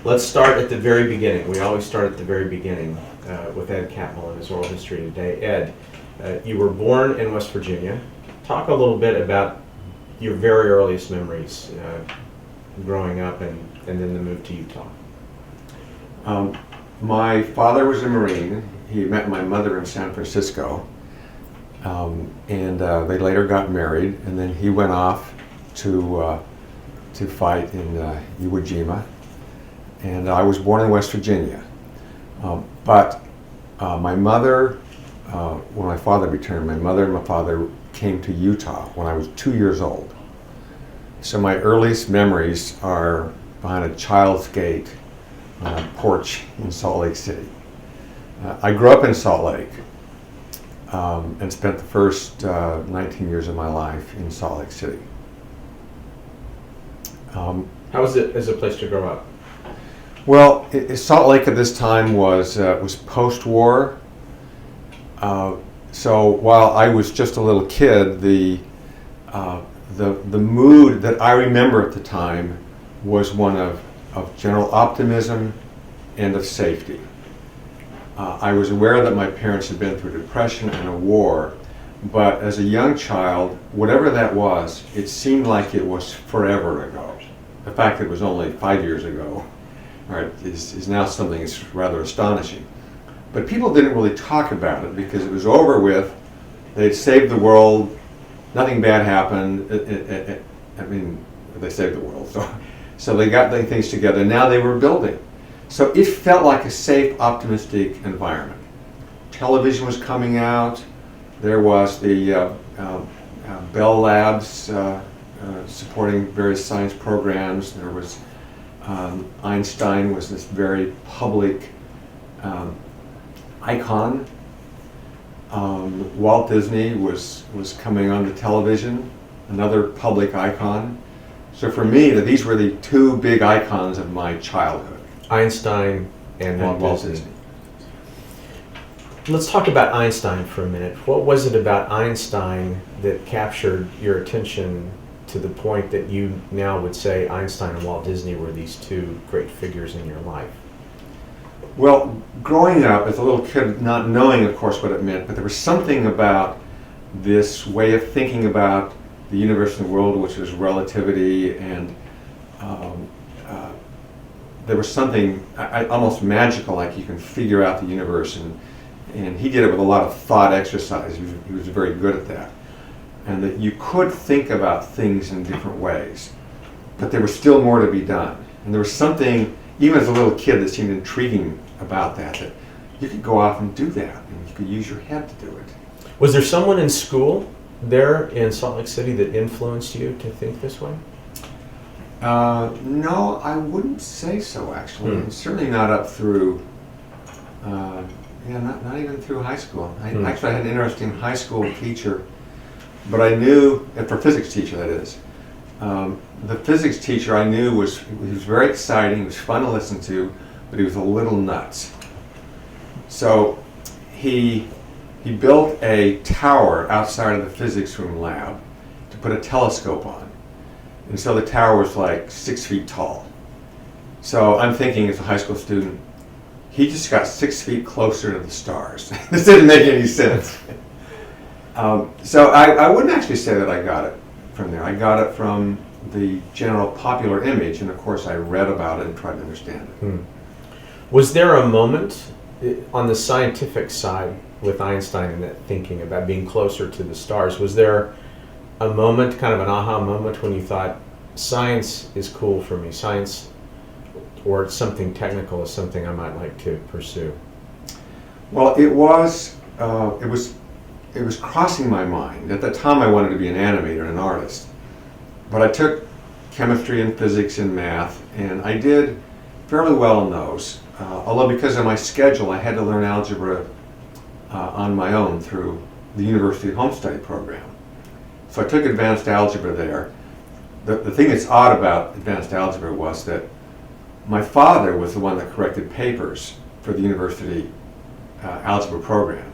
Let's start at the very beginning. We always start at the very beginning with Ed Catmull and his oral history today. Ed, you were born in West Virginia. Talk a little bit about your very earliest memories growing up and then the move to Utah. My father was a Marine. He met my mother in San Francisco, and they later got married. And then he went off to fight in Iwo Jima. And I was born in West Virginia. But my mother, when my father returned, my mother and my father came to Utah when I was 2 years old. So my earliest memories are behind a child's gate on a porch in Salt Lake City. I grew up in Salt Lake and spent the first 19 years of my life in Salt Lake City. How was it as a place to grow up? Well, Salt Lake at this time was post-war. So while I was just a little kid, the mood that I remember at the time was one of general optimism and of safety. I was aware that my parents had been through depression and a war, but as a young child, whatever that was, it seemed like it was forever ago. The fact that it was only 5 years ago is now something that's rather astonishing. But people didn't really talk about it because it was over with. They'd saved the world. Nothing bad happened. I mean, they saved the world. So they got the things together. Now they were building. So it felt like a safe, optimistic environment. Television was coming out. There was the Bell Labs supporting various science programs. There was Einstein was this very public icon. Walt Disney was coming onto television, another public icon. So for me, these were the two big icons of my childhood. Einstein and Walt Disney. Let's talk about Einstein for a minute. What was it about Einstein that captured your attention to the point that you now would say Einstein and Walt Disney were these two great figures in your life? Well, growing up as a little kid, not knowing, of course, what it meant, but there was something about this way of thinking about the universe and the world, which was relativity, and there was something almost magical, like you can figure out the universe, and he did it with a lot of thought exercise. He was very good at that. And that you could think about things in different ways, but there was still more to be done. And there was something, even as a little kid, that seemed intriguing about that you could go off and do that, and you could use your head to do it. Was there someone in school there in Salt Lake City that influenced you to think this way? No, I wouldn't say so, actually. And certainly not up through, not even through high school. Actually, I had an interesting high school teacher, but I knew, and for physics teacher that is, the physics teacher I knew he was very exciting, he was fun to listen to, but he was a little nuts. So he built a tower outside of the physics room lab to put a telescope on. And so the tower was like 6 feet tall. So I'm thinking as a high school student, he just got 6 feet closer to the stars. This didn't make any sense. So I wouldn't actually say that I got it from there. I got it from the general popular image, and of course I read about it and tried to understand it. Was there a moment on the scientific side with Einstein and that thinking about being closer to the stars? Was there a moment, kind of an aha moment, when you thought, science is cool for me, science or something technical is something I might like to pursue? Well, it was crossing my mind. At that time I wanted to be an animator, an artist. But I took chemistry and physics and math, and I did fairly well in those. Although because of my schedule I had to learn algebra on my own through the University Home Study program. So I took advanced algebra there. The thing that's odd about advanced algebra was that my father was the one that corrected papers for the university algebra program.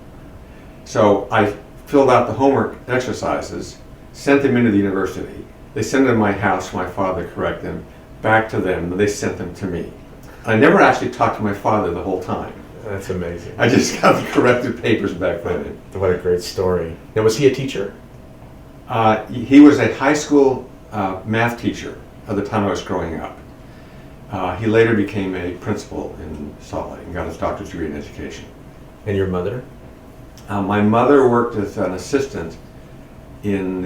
So I filled out the homework exercises, sent them into the university. They sent them to my house, my father corrected them, back to them, and they sent them to me. I never actually talked to my father the whole time. That's amazing. I just got the corrected papers back then. What a great story. Now, was he a teacher? He was a high school math teacher at the time I was growing up. He later became a principal in Salt Lake and got his doctorate degree in education. And your mother? My mother worked as an assistant in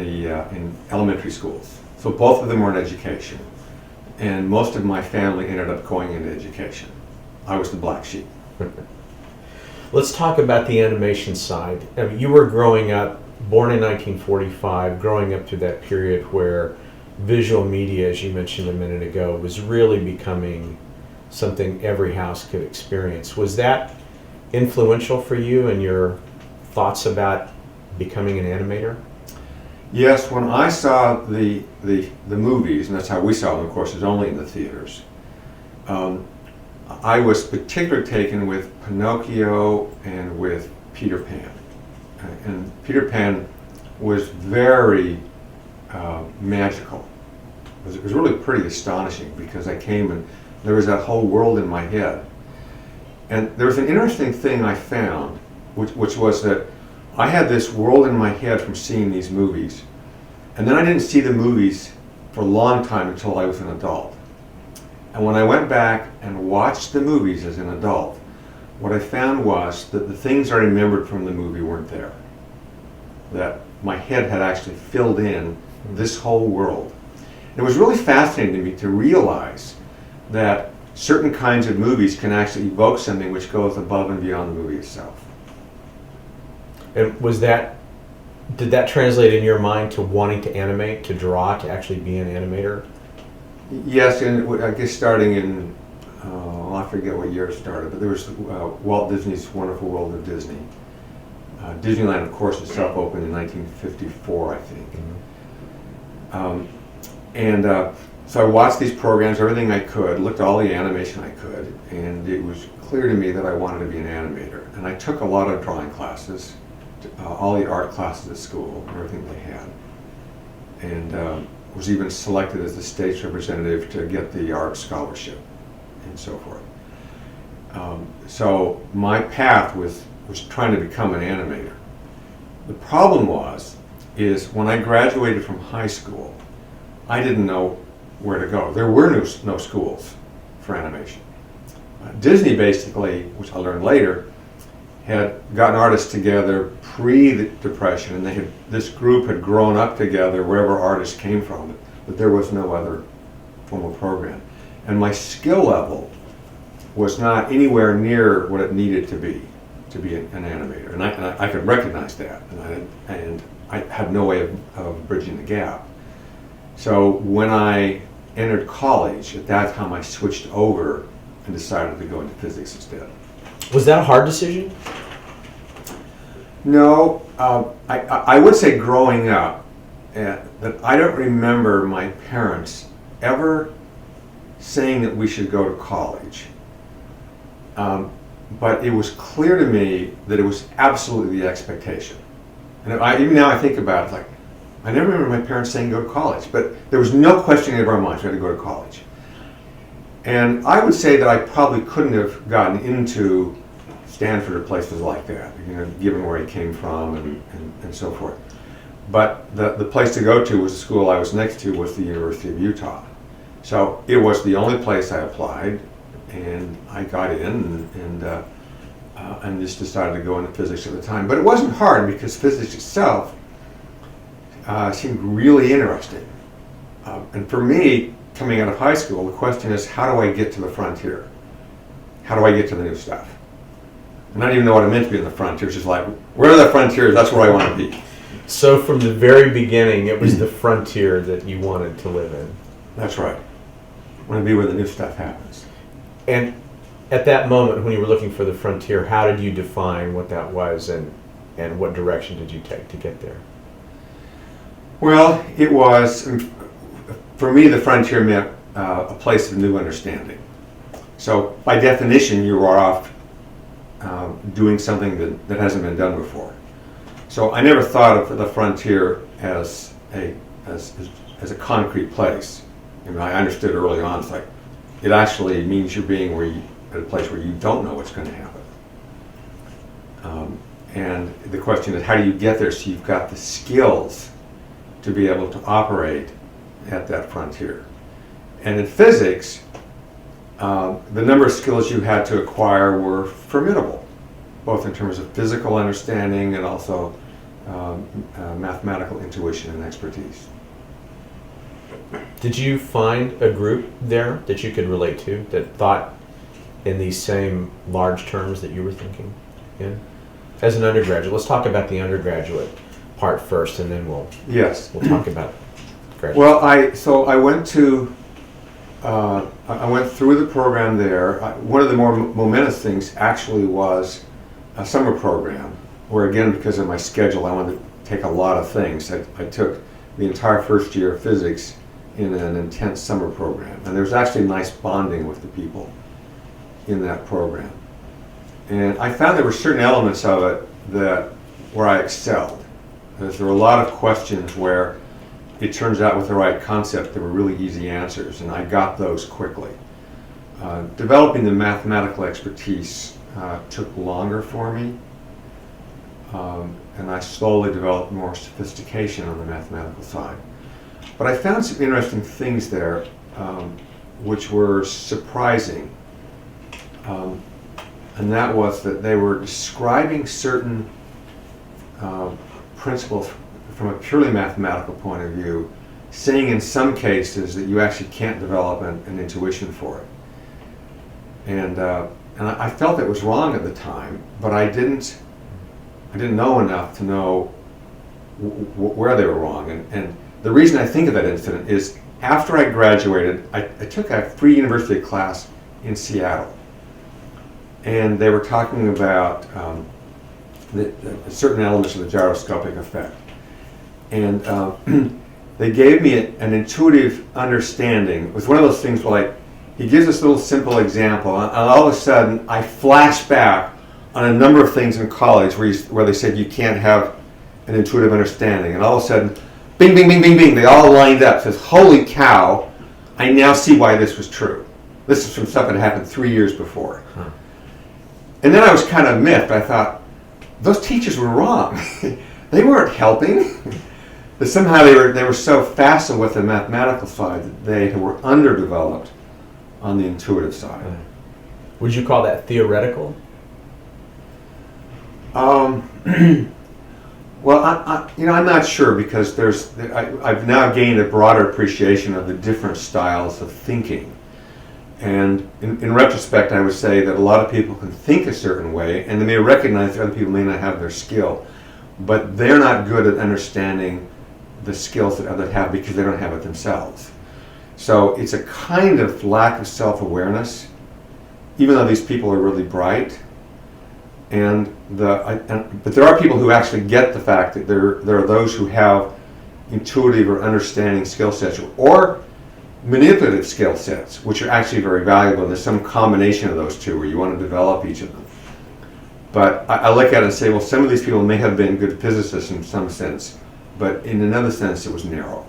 elementary schools. So both of them were in education. And most of my family ended up going into education. I was the black sheep. Let's talk about the animation side. I mean, you were growing up, born in 1945, growing up through that period where visual media, as you mentioned a minute ago, was really becoming something every house could experience. Was that influential for you and your thoughts about becoming an animator? Yes, when I saw the movies, and that's how we saw them, of course, it was only in the theaters, I was particularly taken with Pinocchio and with Peter Pan. And Peter Pan was very magical. It was really pretty astonishing because I came and there was that whole world in my head. And there was an interesting thing I found, which was that I had this world in my head from seeing these movies, and then I didn't see the movies for a long time until I was an adult. And when I went back and watched the movies as an adult, what I found was that the things I remembered from the movie weren't there. That my head had actually filled in this whole world. And it was really fascinating to me to realize that certain kinds of movies can actually evoke something which goes above and beyond the movie itself. And did that translate in your mind to wanting to animate, to draw, to actually be an animator? Yes, and I guess starting in, I forget what year it started, but there was Walt Disney's Wonderful World of Disney. Disneyland, of course, itself opened in 1954, I think. Mm-hmm. So I watched these programs, everything I could, looked at all the animation I could, and it was clear to me that I wanted to be an animator. And I took a lot of drawing classes, all the art classes at school, everything they had. And was even selected as the state representative to get the art scholarship and so forth. So my path was trying to become an animator. The problem is when I graduated from high school, I didn't know where to go. There were no schools for animation. Disney basically, which I learned later, had gotten artists together pre-Depression, and this group had grown up together wherever artists came from, but there was no other formal program. And my skill level was not anywhere near what it needed to be an animator. And I could recognize that, and I had no way of bridging the gap. So when I entered college, at that time I switched over and decided to go into physics instead. Was that a hard decision? No, I would say growing up that I don't remember my parents ever saying that we should go to college. But it was clear to me that it was absolutely the expectation. And even now I think about it, like, I never remember my parents saying go to college, but there was no question in our minds we had to go to college. And I would say that I probably couldn't have gotten into Stanford or places like that, given where I came from and so forth. But the place to go to was the school I was next to was the University of Utah. So it was the only place I applied, and I got in and just decided to go into physics at the time. But it wasn't hard because physics itself seemed really interesting. And for me, coming out of high school, the question is, how do I get to the frontier? How do I get to the new stuff? And I didn't even know what it meant to be in the frontier. It's just like, where are the frontiers? That's where I want to be. So from the very beginning, it was the frontier that you wanted to live in. That's right. I want to be where the new stuff happens. And at that moment, when you were looking for the frontier, how did you define what that was, and what direction did you take to get there? Well, it was, for me, the frontier meant a place of new understanding. So by definition, you are off doing something that hasn't been done before. So I never thought of the frontier as a concrete place. I understood early on, it's like, it actually means you're being at a place where you don't know what's going to happen. And the question is, how do you get there so you've got the skills to be able to operate at that frontier? And in physics, the number of skills you had to acquire were formidable, both in terms of physical understanding and also mathematical intuition and expertise. Did you find a group there that you could relate to that thought in these same large terms that you were thinking in? As an undergraduate, let's talk about the undergraduate part first, and then we'll talk about graduate. Well, I went to I went through the program there. One of the more momentous things actually was a summer program, where again, because of my schedule, I wanted to take a lot of things. I took the entire first year of physics in an intense summer program, and there was actually nice bonding with the people in that program. And I found there were certain elements of it where I excelled. There were a lot of questions where it turns out with the right concept there were really easy answers, and I got those quickly. Developing the mathematical expertise took longer for me, and I slowly developed more sophistication on the mathematical side. But I found some interesting things there which were surprising. And that was that they were describing certain principles from a purely mathematical point of view, saying in some cases that you actually can't develop an intuition for it. And I felt it was wrong at the time, but I didn't know enough to know where they were wrong. And the reason I think of that incident is after I graduated, I took a free university class in Seattle. And they were talking about certain elements of the gyroscopic effect. And they gave me an intuitive understanding. It was one of those things where, like, he gives this little simple example, and all of a sudden I flash back on a number of things in college where they said you can't have an intuitive understanding. And all of a sudden, bing, bing, bing, bing, bing, they all lined up. It says, holy cow, I now see why this was true. This is from stuff that happened 3 years before. Huh. And then I was kind of miffed. I thought, those teachers were wrong. They weren't helping. But somehow they were so facile with the mathematical side that they were underdeveloped on the intuitive side. Would you call that theoretical? Well, I'm not sure, because I've now gained a broader appreciation of the different styles of thinking. And in retrospect, I would say that a lot of people can think a certain way, and they may recognize that other people may not have their skill, but they're not good at understanding the skills that others have because they don't have it themselves. So it's a kind of lack of self-awareness, even though these people are really bright. But there are people who actually get the fact that there are those who have intuitive or understanding skill sets, or manipulative skill sets, which are actually very valuable. There's some combination of those two where you want to develop each of them. But I look at it and say, well, some of these people may have been good physicists in some sense, but in another sense it was narrow.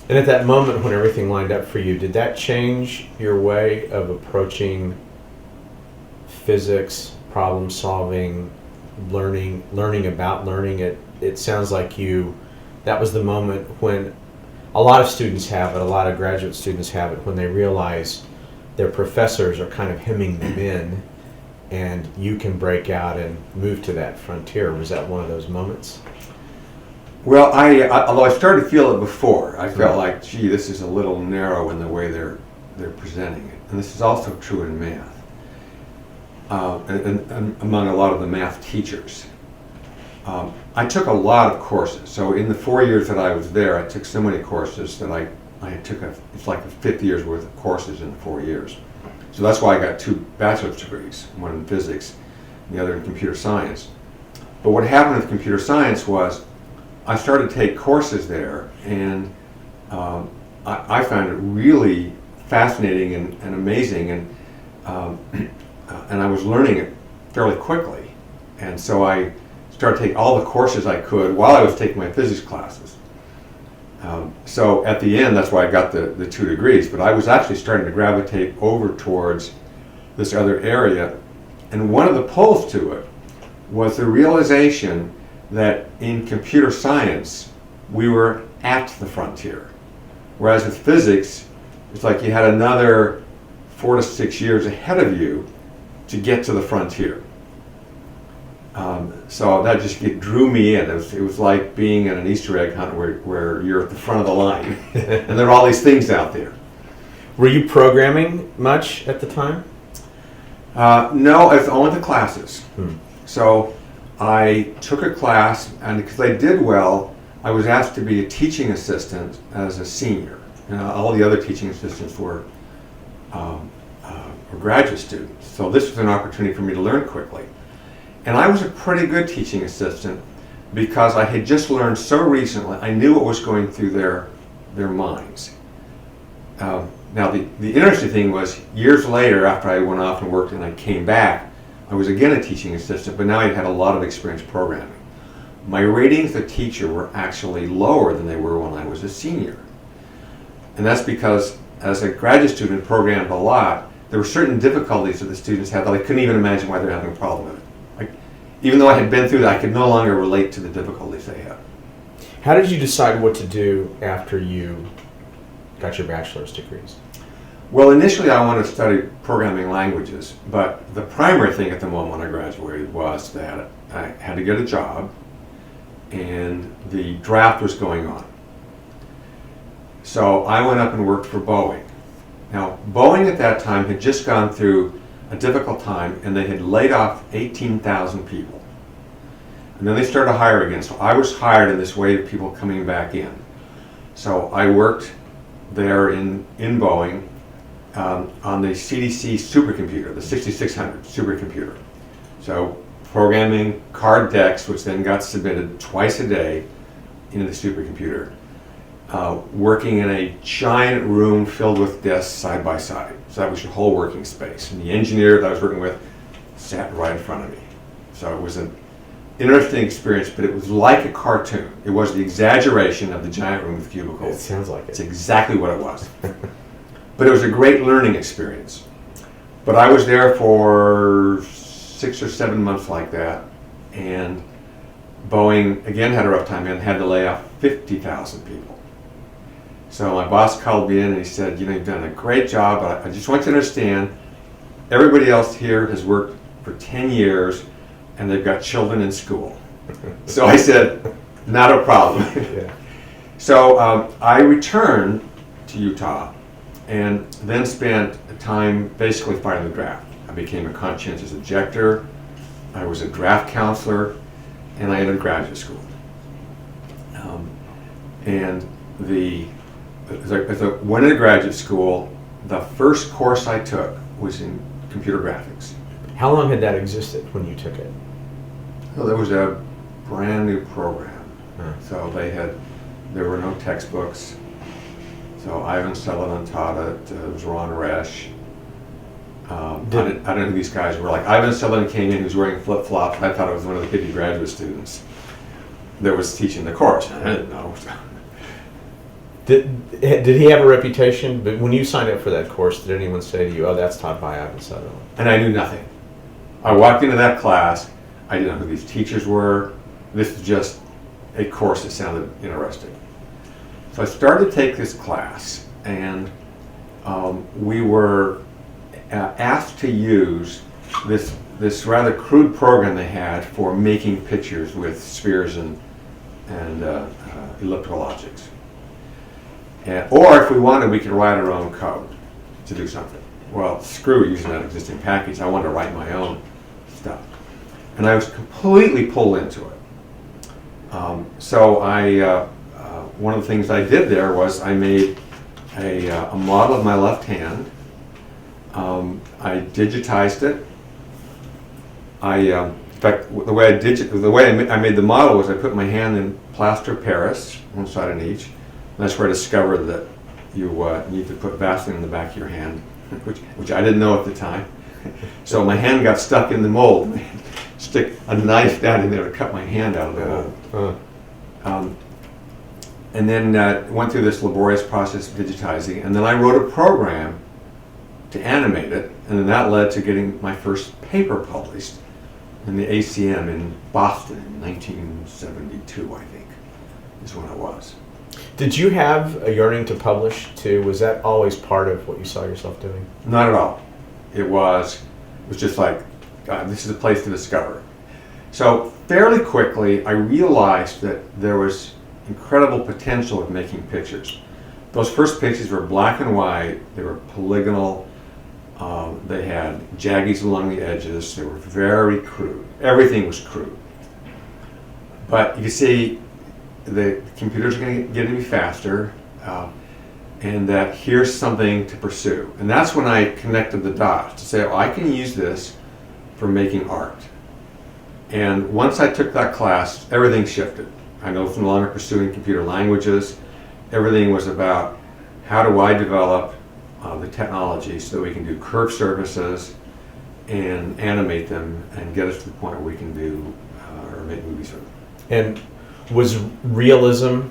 And at that moment when everything lined up for you, did that change your way of approaching physics, problem solving, learning about learning? It sounds like that was the moment when a lot of students have it, a lot of graduate students have it, when they realize their professors are kind of hemming them in, and you can break out and move to that frontier. Was that one of those moments? Well, although I started to feel it before, I felt like, gee, this is a little narrow in the way they're presenting it. And this is also true in math, and among a lot of the math teachers. I took a lot of courses. So in the 4 years that I was there, I took so many courses that I took it's like a 50 years worth of courses in 4 years. So that's why I got 2 bachelor's degrees, one in physics and the other in computer science. But what happened with computer science was I started to take courses there, and I found it really fascinating and amazing, and I was learning it fairly quickly. And so I started taking all the courses I could while I was taking my physics classes. So at the end, that's why I got the 2 degrees, but I was actually starting to gravitate over towards this other area. And one of the pulls to it was the realization that in computer science, we were at the frontier. Whereas with physics, it's like you had another 4 to 6 years ahead of you to get to the frontier. So that just drew me in. It was like being in an Easter egg hunt where you're at the front of the line and there are all these things out there. Were you programming much at the time? No, it's only the classes. So I took a class, and because I did well, I was asked to be a teaching assistant as a senior. All the other teaching assistants were graduate students. So this was an opportunity for me to learn quickly. And I was a pretty good teaching assistant because I had just learned so recently. I knew what was going through their minds. Now the interesting thing was, years later, after I went off and worked and I came back, I was again a teaching assistant, but now I had a lot of experience programming. My ratings as a teacher were actually lower than they were when I was a senior. And that's because as a graduate student programmed a lot, there were certain difficulties that the students had that I couldn't even imagine why they're having a problem with it. Even though I had been through that, I could no longer relate to the difficulties they had. How did you decide what to do after you got your bachelor's degrees? Well, initially I wanted to study programming languages, but the primary thing at the moment when I graduated was that I had to get a job, and the draft was going on. So I went up and worked for Boeing. Now, Boeing at that time had just gone through a difficult time, and they had laid off 18,000 people. And then they started to hire again. So I was hired in this wave of people coming back in. So I worked there in Boeing on the CDC supercomputer, the 6600 supercomputer. So programming card decks, which then got submitted twice a day into the supercomputer. Working in a giant room filled with desks side by side. So that was your whole working space. And the engineer that I was working with sat right in front of me. So it was an interesting experience, but it was like a cartoon. It was the exaggeration of the giant room with cubicles. It sounds like it. It's exactly what it was. But it was a great learning experience. But I was there for 6 or 7 months like that, and Boeing again had a rough time and had to lay off 50,000 people. So my boss called me in and he said, you've done a great job, but I just want you to understand, everybody else here has worked for 10 years and they've got children in school. So I said, not a problem. Yeah. So I returned to Utah and then spent time basically fighting the draft. I became a conscientious objector, I was a draft counselor, and I entered graduate school. As I went into graduate school, the first course I took was in computer graphics. How long had that existed when you took it? Well, there was a brand new program. Huh. So there were no textbooks. So Ivan Sullivan taught it, it was Ron Resch. I don't know who these guys were. Like Ivan Sullivan came in, he was wearing flip-flops, and I thought it was one of the hippie graduate students that was teaching the course. I didn't know. Did he have a reputation? But when you signed up for that course, did anyone say to you, "Oh, that's taught by Ivan Sutherland"? And I knew nothing. I walked into that class. I didn't know who these teachers were. This was just a course that sounded interesting. So I started to take this class, and we were asked to use this rather crude program they had for making pictures with spheres and elliptical objects. Or if we wanted, we could write our own code to do something. Well, screw using that existing package. I wanted to write my own stuff. And I was completely pulled into it. So one of the things I did there was I made a model of my left hand. I digitized it. In fact, the way I made the model was I put my hand in plaster of Paris, one side on each. And that's where I discovered that you need to put Vaseline in the back of your hand, which I didn't know at the time. So my hand got stuck in the mold. Stick a knife down in there to cut my hand out of the mold. and then went through this laborious process of digitizing, and then I wrote a program to animate it, and then that led to getting my first paper published in the ACM in Boston in 1972, I think, is when it was. Did you have a yearning to publish too? Was that always part of what you saw yourself doing? Not at all. It was just like, God, this is a place to discover. So fairly quickly, I realized that there was incredible potential of making pictures. Those first pictures were black and white. They were polygonal. They had jaggies along the edges. They were very crude. Everything was crude. But you see, the computers are getting to be faster, and that here's something to pursue. And that's when I connected the dots to say, oh, I can use this for making art. And once I took that class, everything shifted. I was no longer pursuing computer languages. Everything was about how do I develop the technology so that we can do curved surfaces and animate them and get us to the point where we can do or make movies with them. And was realism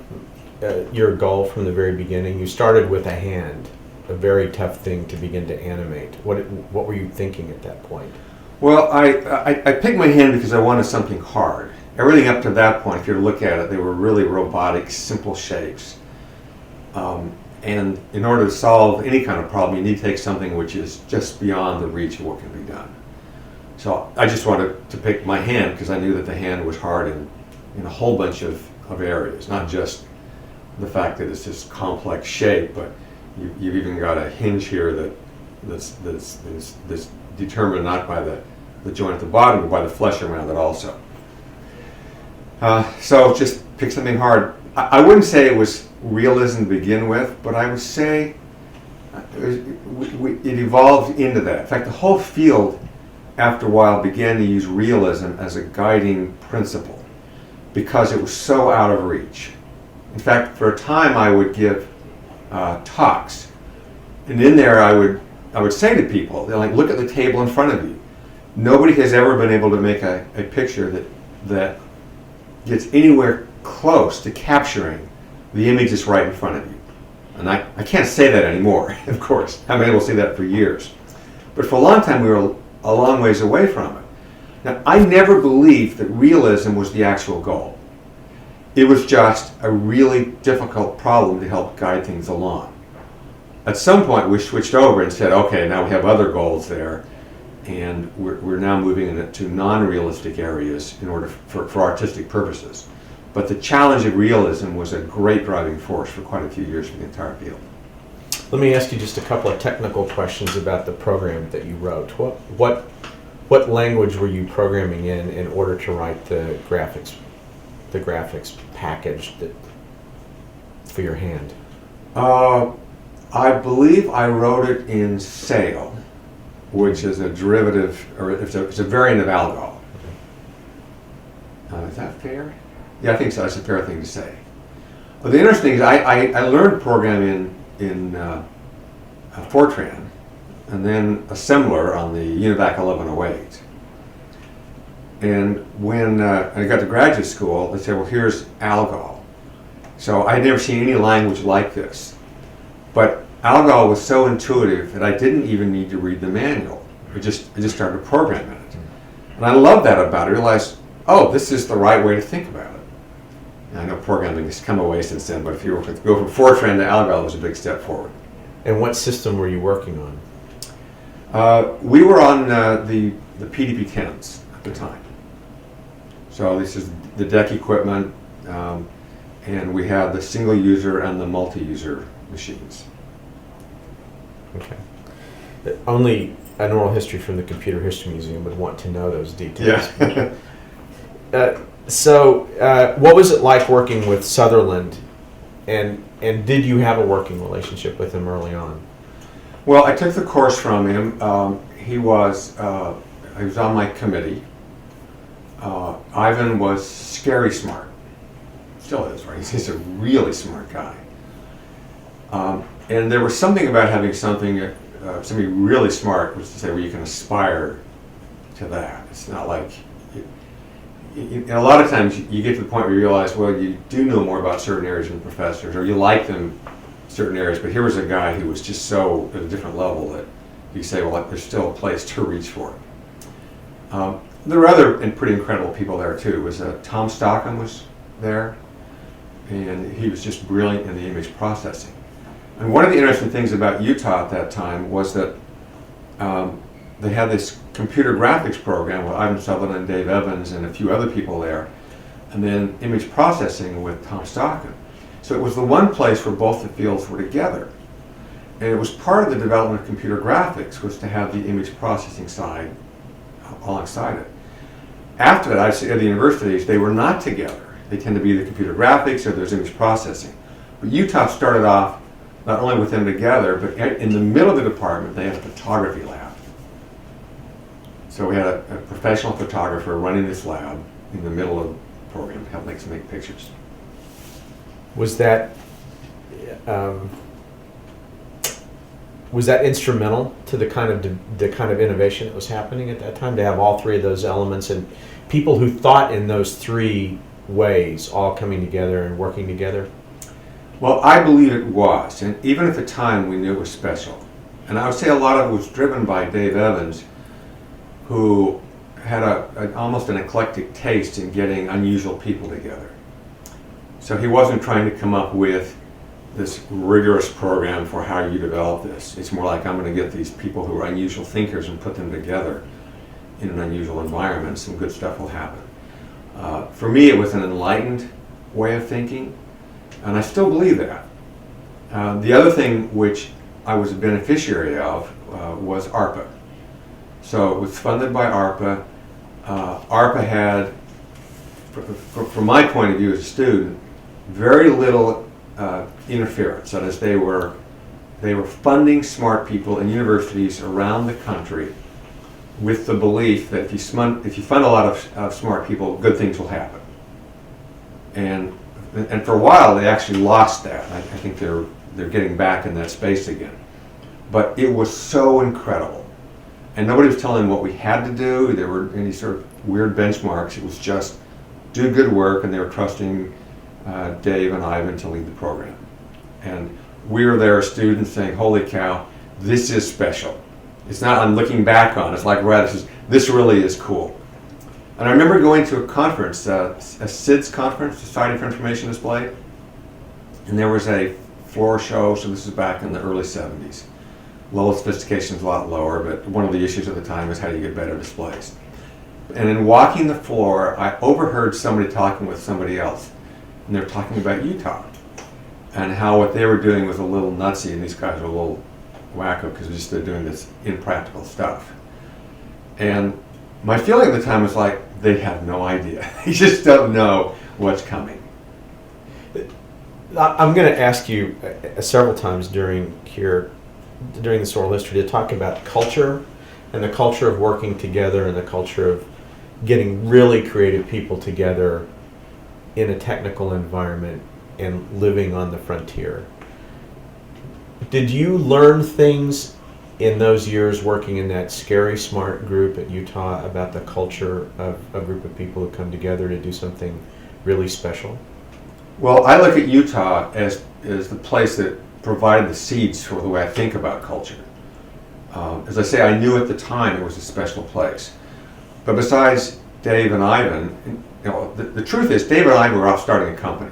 your goal from the very beginning? You started with a hand, a very tough thing to begin to animate. What were you thinking at that point? Well, I picked my hand because I wanted something hard. Everything up to that point, if you look at it, they were really robotic, simple shapes. And in order to solve any kind of problem, you need to take something which is just beyond the reach of what can be done. So I just wanted to pick my hand because I knew that the hand was hard in a whole bunch of areas, not just the fact that it's this complex shape, but you've even got a hinge here that's determined not by the joint at the bottom, but by the flesh around it also. So just pick something hard. I wouldn't say it was realism to begin with, but I would say it evolved into that. In fact, the whole field, after a while, began to use realism as a guiding principle because it was so out of reach. In fact, for a time, I would give talks, and in there, I would say to people, they're like, look at the table in front of you. Nobody has ever been able to make a picture that gets anywhere close to capturing the image that's right in front of you. And I can't say that anymore, of course. I haven't been able to say that for years. But for a long time, we were a long ways away from it. Now, I never believed that realism was the actual goal. It was just a really difficult problem to help guide things along. At some point, we switched over and said, okay, now we have other goals there, and we're now moving into non-realistic areas in order for artistic purposes. But the challenge of realism was a great driving force for quite a few years for the entire field. Let me ask you just a couple of technical questions about the program that you wrote. What language were you programming in order to write the graphics package for your hand? I believe I wrote it in Sail, which is a derivative, or it's a variant of Algol. Is that fair? Yeah, I think so. That's a fair thing to say. Well, the interesting thing is I learned programming in Fortran, and then assembler on the UNIVAC 1108. And when I got to graduate school, they said, well, here's Algol. So I'd never seen any language like this. But Algol was so intuitive that I didn't even need to read the manual. I just started programming it. And I love that about it. I realized, oh, this is the right way to think about it. And I know programming has come away since then, but if you were to go from Fortran to Algol, it was a big step forward. And what system were you working on? We were on the PDP-10s at the time. So this is the deck equipment, and we had the single user and the multi-user machines. Okay. Only an oral history from the Computer History Museum would want to know those details. Yeah. So what was it like working with Sutherland, and did you have a working relationship with him early on? Well, I took the course from him. He was on my committee. Ivan was scary smart. Still is, right? He's a really smart guy. And there was something about having somebody really smart, which is to say where you can aspire to that. It's not like and a lot of times you get to the point where you realize, well, you do know more about certain areas than professors, or you like them certain areas, but here was a guy who was just so at a different level that you say, well, there's still a place to reach for it. There were other and pretty incredible people there too. Tom Stockham was there, and he was just brilliant in the image processing. And one of the interesting things about Utah at that time was that they had this computer graphics program with Ivan Sutherland and Dave Evans and a few other people there, and then image processing with Tom Stockham. So it was the one place where both the fields were together. And it was part of the development of computer graphics was to have the image processing side alongside it. After that, at the universities, they were not together. They tend to be the computer graphics or there's image processing. But Utah started off not only with them together, but in the middle of the department, they had a photography lab. So we had a professional photographer running this lab in the middle of the program to help make pictures. Was that instrumental to the kind of innovation that was happening at that time, to have all three of those elements and people who thought in those three ways all coming together and working together? Well, I believe it was, and even at the time we knew it was special. And I would say a lot of it was driven by Dave Evans, who had almost an eclectic taste in getting unusual people together. So he wasn't trying to come up with this rigorous program for how you develop this. It's more like, I'm going to get these people who are unusual thinkers and put them together in an unusual environment. Some good stuff will happen. For me, it was an enlightened way of thinking, and I still believe that. The other thing which I was a beneficiary of was ARPA. So it was funded by ARPA. ARPA had, from my point of view as a student, very little interference. That is, they were funding smart people in universities around the country with the belief that if you fund a lot of smart people, good things will happen. And for a while, they actually lost that. I think they're getting back in that space again. But it was so incredible. And nobody was telling them what we had to do. There were any sort of weird benchmarks. It was just do good work, and they were trusting Dave and Ivan to lead the program. And we were there as students saying, holy cow, this is special. It's not, I'm looking back on, it's like, right, this really is cool. And I remember going to a conference, a SIDS conference, Society for Information Display, and there was a floor show, so this is back in the early 70s. Level of sophistication is a lot lower, but one of the issues at the time is how do you get better displays. And in walking the floor, I overheard somebody talking with somebody else, and they were talking about Utah, and how what they were doing was a little nutsy, and these guys were a little wacko because they're doing this impractical stuff. And my feeling at the time was like, they have no idea. They just don't know what's coming. I'm going to ask you several times during this oral history to talk about culture and the culture of working together and the culture of getting really creative people together in a technical environment and living on the frontier. Did you learn things in those years working in that scary smart group at Utah about the culture of a group of people who come together to do something really special? Well, I look at Utah as the place that provided the seeds for the way I think about culture. As I say, I knew at the time it was a special place. But besides Dave and Ivan, the truth is Dave and Ivan were off starting a company.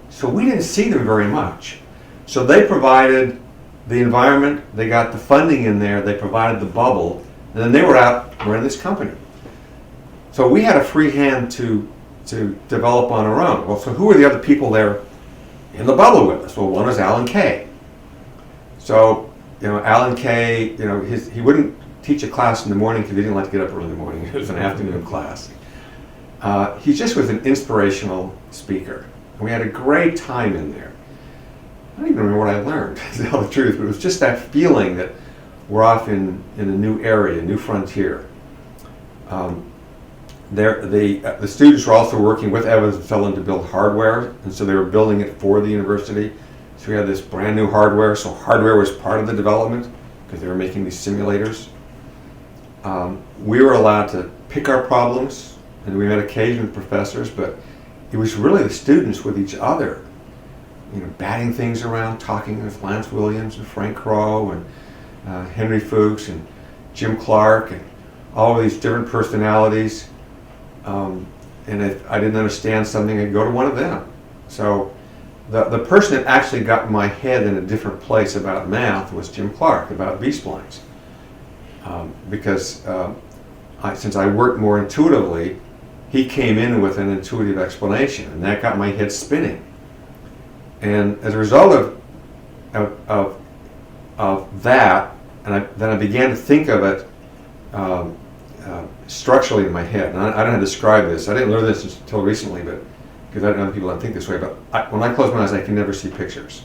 So we didn't see them very much. So they provided the environment, they got the funding in there, they provided the bubble, and then they were out running this company. So we had a free hand to develop on our own. Well, so who were the other people there in the bubble with us? Well, one was Alan Kaye. So, Alan Kaye, he wouldn't teach a class in the morning because he didn't like to get up early in the morning. It was an afternoon class. He just was an inspirational speaker. And we had a great time in there. I don't even remember what I learned, to tell the truth, but it was just that feeling that we're off in a new area, a new frontier. The students were also working with Evans and Sutherland to build hardware, and so they were building it for the university. So we had this brand new hardware, so hardware was part of the development because they were making these simulators. We were allowed to pick our problems and we had occasional professors, but it was really the students with each other, batting things around, talking with Lance Williams and Frank Crowe and Henry Fuchs and Jim Clark and all of these different personalities. And if I didn't understand something, I'd go to one of them. So the person that actually got my head in a different place about math was Jim Clark, about B-splines. Because since I worked more intuitively, he came in with an intuitive explanation, and that got my head spinning. And as a result of that, then I began to think of it structurally in my head. And I don't know how to describe this. I didn't learn this until recently, but because I don't know if people don't think this way. But when I close my eyes, I can never see pictures.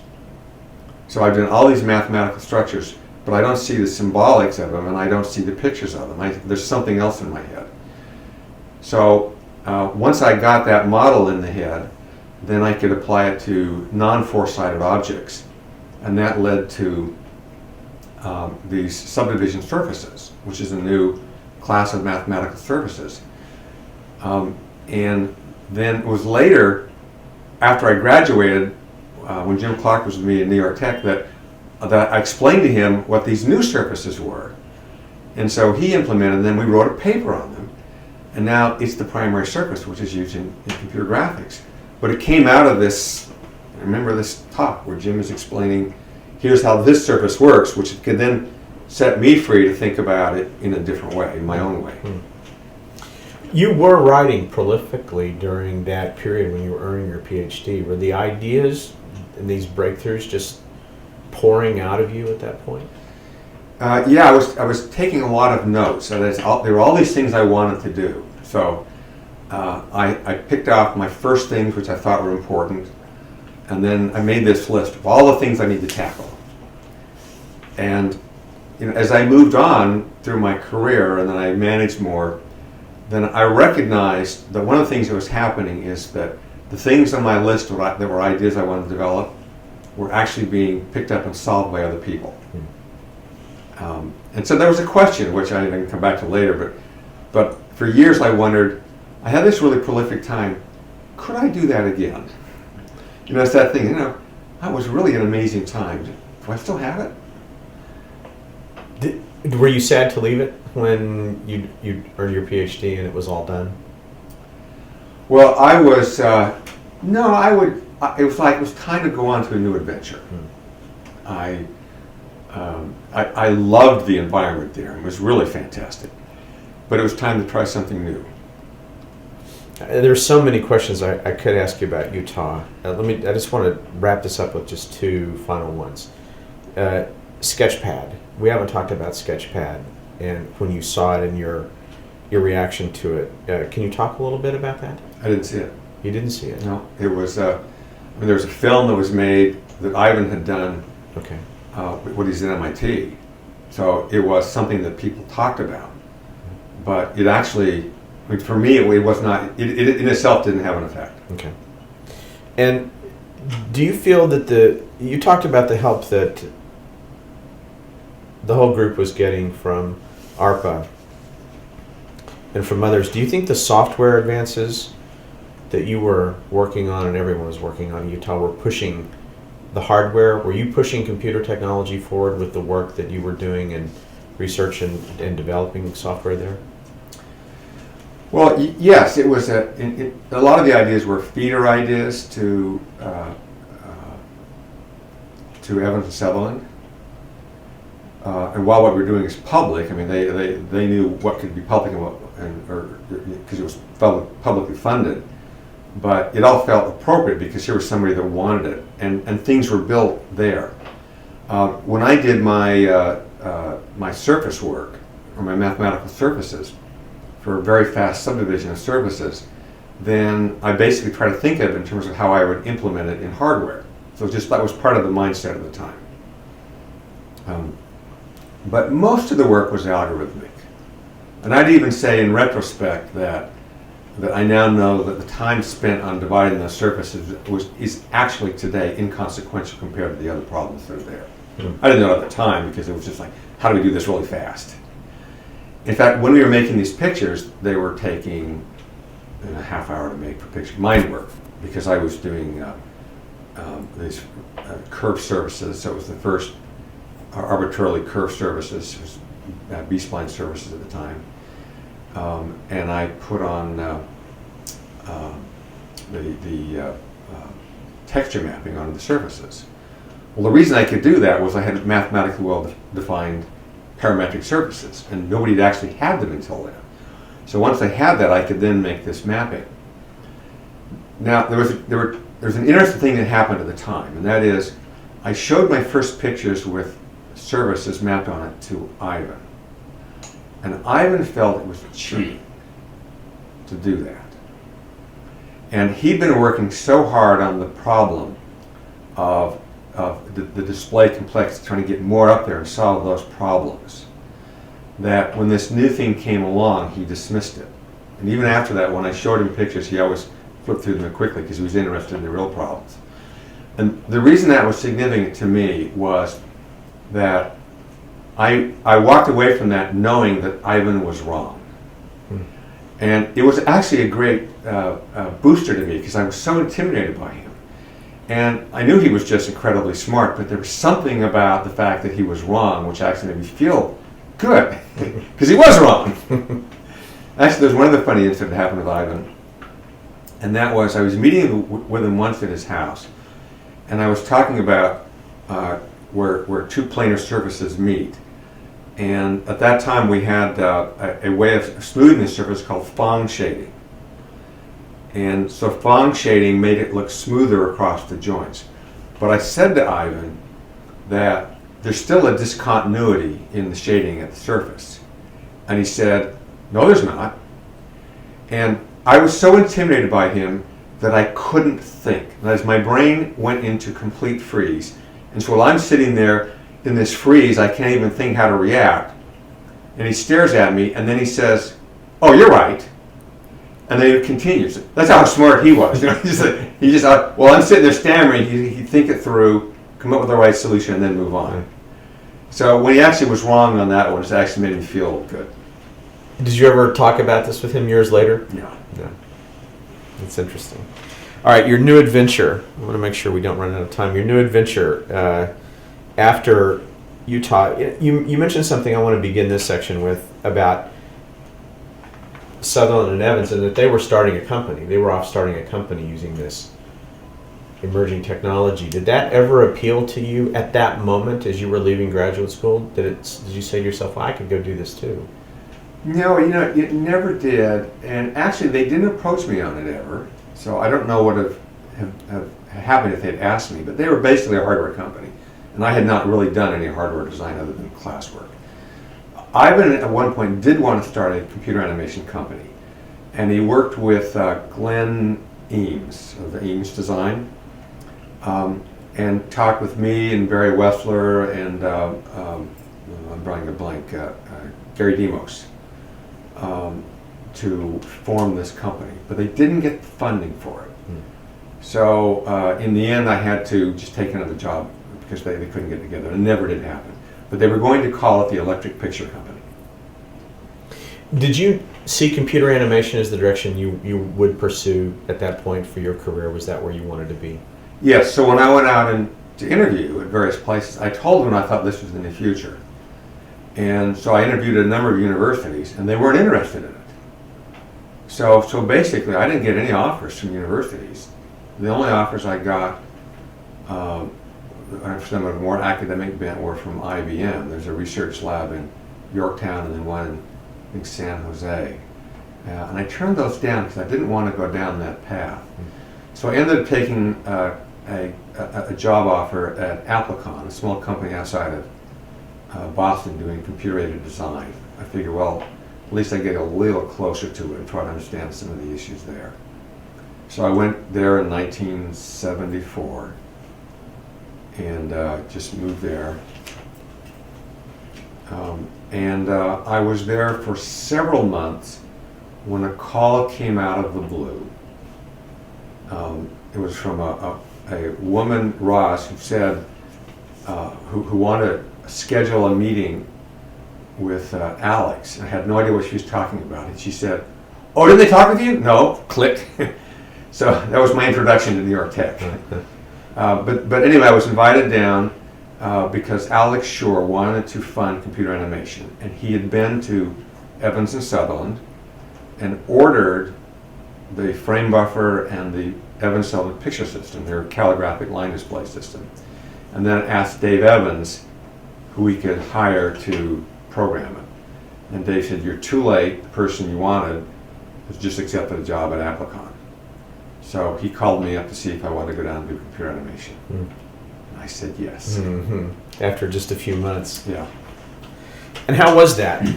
So I've done all these mathematical structures, but I don't see the symbolics of them, and I don't see the pictures of them. There's something else in my head. So once I got that model in the head, then I could apply it to non-four-sided objects, and that led to these subdivision surfaces, which is a new class of mathematical surfaces. And then it was later, after I graduated, when Jim Clark was with me in New York Tech, that I explained to him what these new surfaces were. And so he implemented them, we wrote a paper on them, and now it's the primary surface, which is used in computer graphics. But it came out of this, I remember this talk where Jim is explaining, here's how this surface works, which could then set me free to think about it in a different way, in my own way. You were writing prolifically during that period when you were earning your PhD. Were the ideas and these breakthroughs just pouring out of you at that point? Yeah, I was taking a lot of notes. So there were all these things I wanted to do. So I picked off my first things which I thought were important, and then I made this list of all the things I need to tackle. And as I moved on through my career and then I managed more, then I recognized that one of the things that was happening is that the things on my list that were ideas I wanted to develop were actually being picked up and solved by other people. And so there was a question, which I can come back to later, but for years I wondered, I had this really prolific time, could I do that again? It's that thing, that was really an amazing time. Do I still have it? Were you sad to leave it when you earned your PhD and it was all done? Well, I was, it was like it was time to go on to a new adventure. I loved the environment there. It was really fantastic. But it was time to try something new. There's so many questions I could ask you about Utah. I just want to wrap this up with just two final ones. Sketchpad. We haven't talked about Sketchpad and when you saw it and your reaction to it. Can you talk a little bit about that? I didn't see it. You didn't see it? No. It was, there was a film that was made that Ivan had done. Okay. When he's at MIT. So it was something that people talked about. But it actually, for me, it was not, it in itself didn't have an effect. Okay. And do you feel that you talked about the help that the whole group was getting from ARPA and from others. Do you think the software advances that you were working on and everyone was working on in Utah were pushing the hardware? Were you pushing computer technology forward with the work that you were doing in research and developing software there? Well, yes, it was a lot of the ideas were feeder ideas to Evans and Sutherland. And while what we were doing is public, I mean, they knew what could be public and because it was publicly funded, but it all felt appropriate because here was somebody that wanted it, and things were built there. When I did my surface work, or my mathematical surfaces, for a very fast subdivision of surfaces, then I basically try to think of it in terms of how I would implement it in hardware. So that was part of the mindset of the time. But most of the work was algorithmic. And I'd even say in retrospect that I now know that the time spent on dividing those surfaces is actually today inconsequential compared to the other problems that are there. I didn't know at the time because it was just like, how do we do this really fast? In fact, when we were making these pictures, they were taking and a half hour to make for picture. Mine were, because I was doing these curved surfaces, so it was the first arbitrarily curved surfaces, it was B-spline surfaces at the time. And I put on the texture mapping onto the surfaces. Well, the reason I could do that was I had mathematically well-defined parametric surfaces, and nobody had actually had them until then. So once I had that, I could then make this mapping. Now, there was an interesting thing that happened at the time, and that is I showed my first pictures with surfaces mapped on it to Ivan. And Ivan felt it was cheating to do that. And he'd been working so hard on the problem of the display complexity, trying to get more up there and solve those problems, that when this new thing came along, he dismissed it. And even after that, when I showed him pictures, he always flipped through them quickly because he was interested in the real problems. And the reason that was significant to me was that I walked away from that knowing that Ivan was wrong. And it was actually a great booster to me because I was so intimidated by him. And I knew he was just incredibly smart, but there was something about the fact that he was wrong which actually made me feel good, because he was wrong. Actually, there's one other funny incident that happened with Ivan, and that was I was meeting with him once at his house, and I was talking about where two planar surfaces meet. And at that time we had a way of smoothing the surface called Phong shading. And so Phong shading made it look smoother across the joints. But I said to Ivan that there's still a discontinuity in the shading at the surface. And he said, no, there's not. And I was so intimidated by him that I couldn't think. That is, my brain went into complete freeze. And so while I'm sitting there in this freeze, I can't even think how to react. And he stares at me, and then he says, oh, you're right. And then he continues. That's how smart he was. You know, well, I'm sitting there stammering, he'd think it through, come up with the right solution, and then move on. So when he actually was wrong on that one, it actually made me feel good. Did you ever talk about this with him years later? No. That's interesting. All right, your new adventure. I want to make sure we don't run out of time. Your new adventure after Utah. You mentioned something I want to begin this section with about Sutherland and Evans, and that they were starting a company. They were off starting a company using this emerging technology. Did that ever appeal to you at that moment as you were leaving graduate school? Did you say to yourself, well, I could go do this too? No, it never did. And actually, they didn't approach me on it ever. So I don't know what have happened if they'd asked me. But they were basically a hardware company. And I had not really done any hardware design other than classwork. Ivan at one point did want to start a computer animation company. And he worked with Glenn Eames of the Eames Design. And talked with me and Barry Wessler and I'm drawing a blank, Gary Demos, to form this company. But they didn't get the funding for it. So in the end I had to just take another job because they couldn't get together. It never did happen. But they were going to call it the Electric Picture Company. Did you see computer animation as the direction you would pursue at that point for your career? Was that where you wanted to be? Yes, so when I went out to interview at various places, I told them I thought this was in the future. And so I interviewed at a number of universities, and they weren't interested in it. So basically, I didn't get any offers from universities. The only offers I got, some of the more academic bent, were from IBM. There's a research lab in Yorktown and then one in, I think, San Jose. And I turned those down because I didn't want to go down that path. So I ended up taking a job offer at Applicon, a small company outside of Boston, doing computer-aided design. I figured, well, at least I get a little closer to it and try to understand some of the issues there. So I went there in 1974 and just moved there. I was there for several months when a call came out of the blue. It was from a woman, Ross, who said, who wanted to schedule a meeting with Alex. I had no idea what she was talking about. And she said, Oh, didn't they talk with you? No. Click. So that was my introduction to New York Tech. But anyway, I was invited down because Alex Shore wanted to fund computer animation, and he had been to Evans and Sutherland and ordered the frame buffer and the Evans Sutherland picture system, their calligraphic line display system, and then asked Dave Evans who we could hire to program it. And Dave said, "You're too late. The person you wanted has just accepted a job at Applicon." So he called me up to see if I wanted to go down and do computer animation. And I said yes. Mm-hmm. After just a few months. Yeah. And how was that?